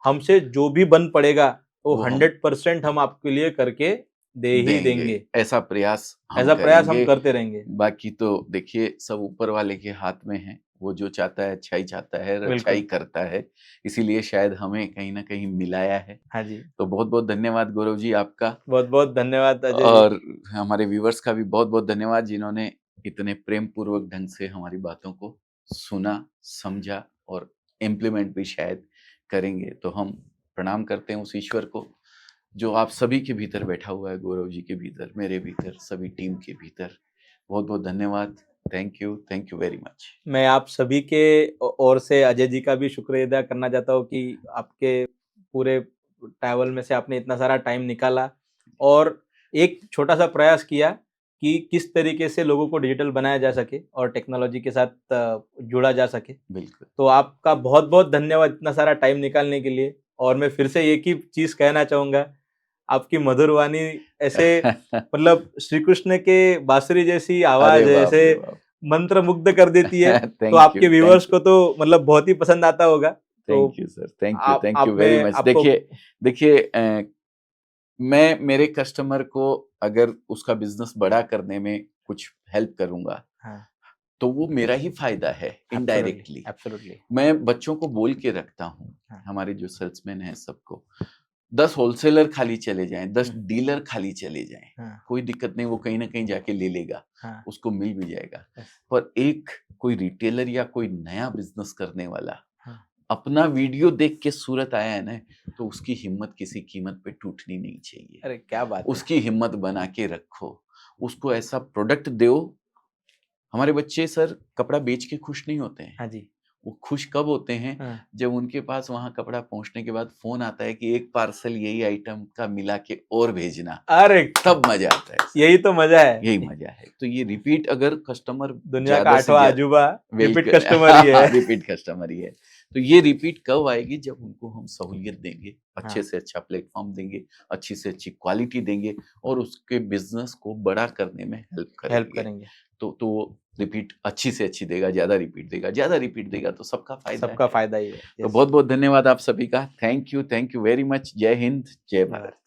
हमसे जो भी बन पड़ेगा वो वो हम 100% हम आपके लिए करके दे ही देंगे, देंगे। ऐसा प्रयास हम ऐसा प्रयास हम करेंगे। करते रहेंगे। बाकी तो देखिए सब ऊपर वाले के हाथ में है, वो जो चाहता है अच्छा ही चाहता है और अच्छा ही बिल्कुल। करता है, इसीलिए शायद हमें कहीं न कहीं मिलाया है। हाँ जी। तो बहुत-बहुत धन्यवाद गौरव जी आपका, बहुत-बहुत धन्यवाद अजय जी। और हमारे व्यूअर्स का भी बहुत-बहुत धन्यवाद जिन्होंने इतने प्रेम पूर्वक ढंग से हमारी बातों को सुना, समझा और इम्प्लीमेंट भी शायद करेंगे। तो हम प्रणाम करते हैं उस ईश्वर को जो आप सभी के भीतर बैठा हुआ है, गौरव जी के भीतर, मेरे भीतर, सभी टीम के भीतर। बहुत-बहुत धन्यवाद। Thank you very much. मैं आप सभी के ओर से अजय जी का भी शुक्रिया अदा करना चाहता हूँ कि आपके पूरे ट्रैवल में से आपने इतना सारा टाइम निकाला और एक छोटा-सा प्रयास किया कि किस तरीके से लोगों को डिजिटल बनाया जा सके और टेक्नोलॉजी के साथ जुड़ा जा सके। बिल्कुल। तो आपका बहुत-बहुत धन्यवाद इतना सारा टाइम निकालने के लिए। और मैं फिर से एक ही चीज़ कहना चाहूँगा, आपकी मधुर वाणी ऐसे मतलब श्री कृष्ण के बांसुरी जैसी अरे आवाज़ है, बाप रे ऐसे बाप! मंत्रमुग्ध कर देती है। तो थैंक यू, आपके व्यूअर्स को तो मतलब बहुत ही पसंद आता होगा। तो थैंक यू सर, आप थैंक यू आप वेरी में मच। आपको देखिए मैं मेरे कस्टमर को अगर उसका बिज़नेस बड़ा करने में कुछ हेल्प करूँगा, हाँ, तो वो मेरा ही फ़ायदा है एब्सोल्युटली, इनडायरेक्टली। एब्सोल्युटली। मैं बच्चों को बोल के रखता हूँ, हाँ, हमारे जो सेल्समैन हैं सबको, 10 होलसेलर खाली चले जाएँ, 10 हुँ, डीलर खाली चले जाएँ, हाँ, कोई दिक्कत नहीं, वो कहीं न कहीं जाके ले लेगा, हाँ, उसको मिल भी जाएगा। यस, पर एक कोई रिटेलर या कोई नया बिज़नेस करने वाला, हाँ, अपना वीडियो देख के सूरत आया है ना, तो उसकी हिम्मत किसी कीमत पे टूटनी नहीं चाहिए। अरे क्या बात है! उसकी हिम्मत बना के रखो, उसको ऐसा प्रोडक्ट दो। हमारे बच्चे सर कपड़ा बेच के खुश नहीं होते हैं। हाँ जी, वो खुश कब होते हैं हाँ, जब उनके पास वहाँ कपड़ा पहुँचने के बाद फ़ोन आता है कि एक पार्सल यही आइटम का मिला के और भेजना, अरे तब मज़ा आता है सर, यही तो मज़ा है। यही मज़ा है। तो ये रिपीट अगर कस्टमर दुनिया का ज़्यादा से 8वाँ ज़्यादा अजूबा रिपीट बिल्कुल कस्टमर ही है। रिपीट कस्टमर ही है। तो ये रिपीट कब आएगी जब उनको हम सहूलियत देंगे, अच्छे हाँ, से अच्छा प्लेटफ़ॉर्म देंगे, अच्छी से अच्छी क्वालिटी देंगे और उसके बिज़नेस को बड़ा करने में हेल्प हेल्प करेंगे। करेंगे। तो वो रिपीट अच्छी से अच्छी देगा, ज़्यादा रिपीट देगा तो सबका फ़ायदा सबका है। फ़ायदा ही है। तो यस, बहुत-बहुत धन्यवाद आप सभी का। Thank you very much. जय हिंद, जय धन्यवाद। भारत।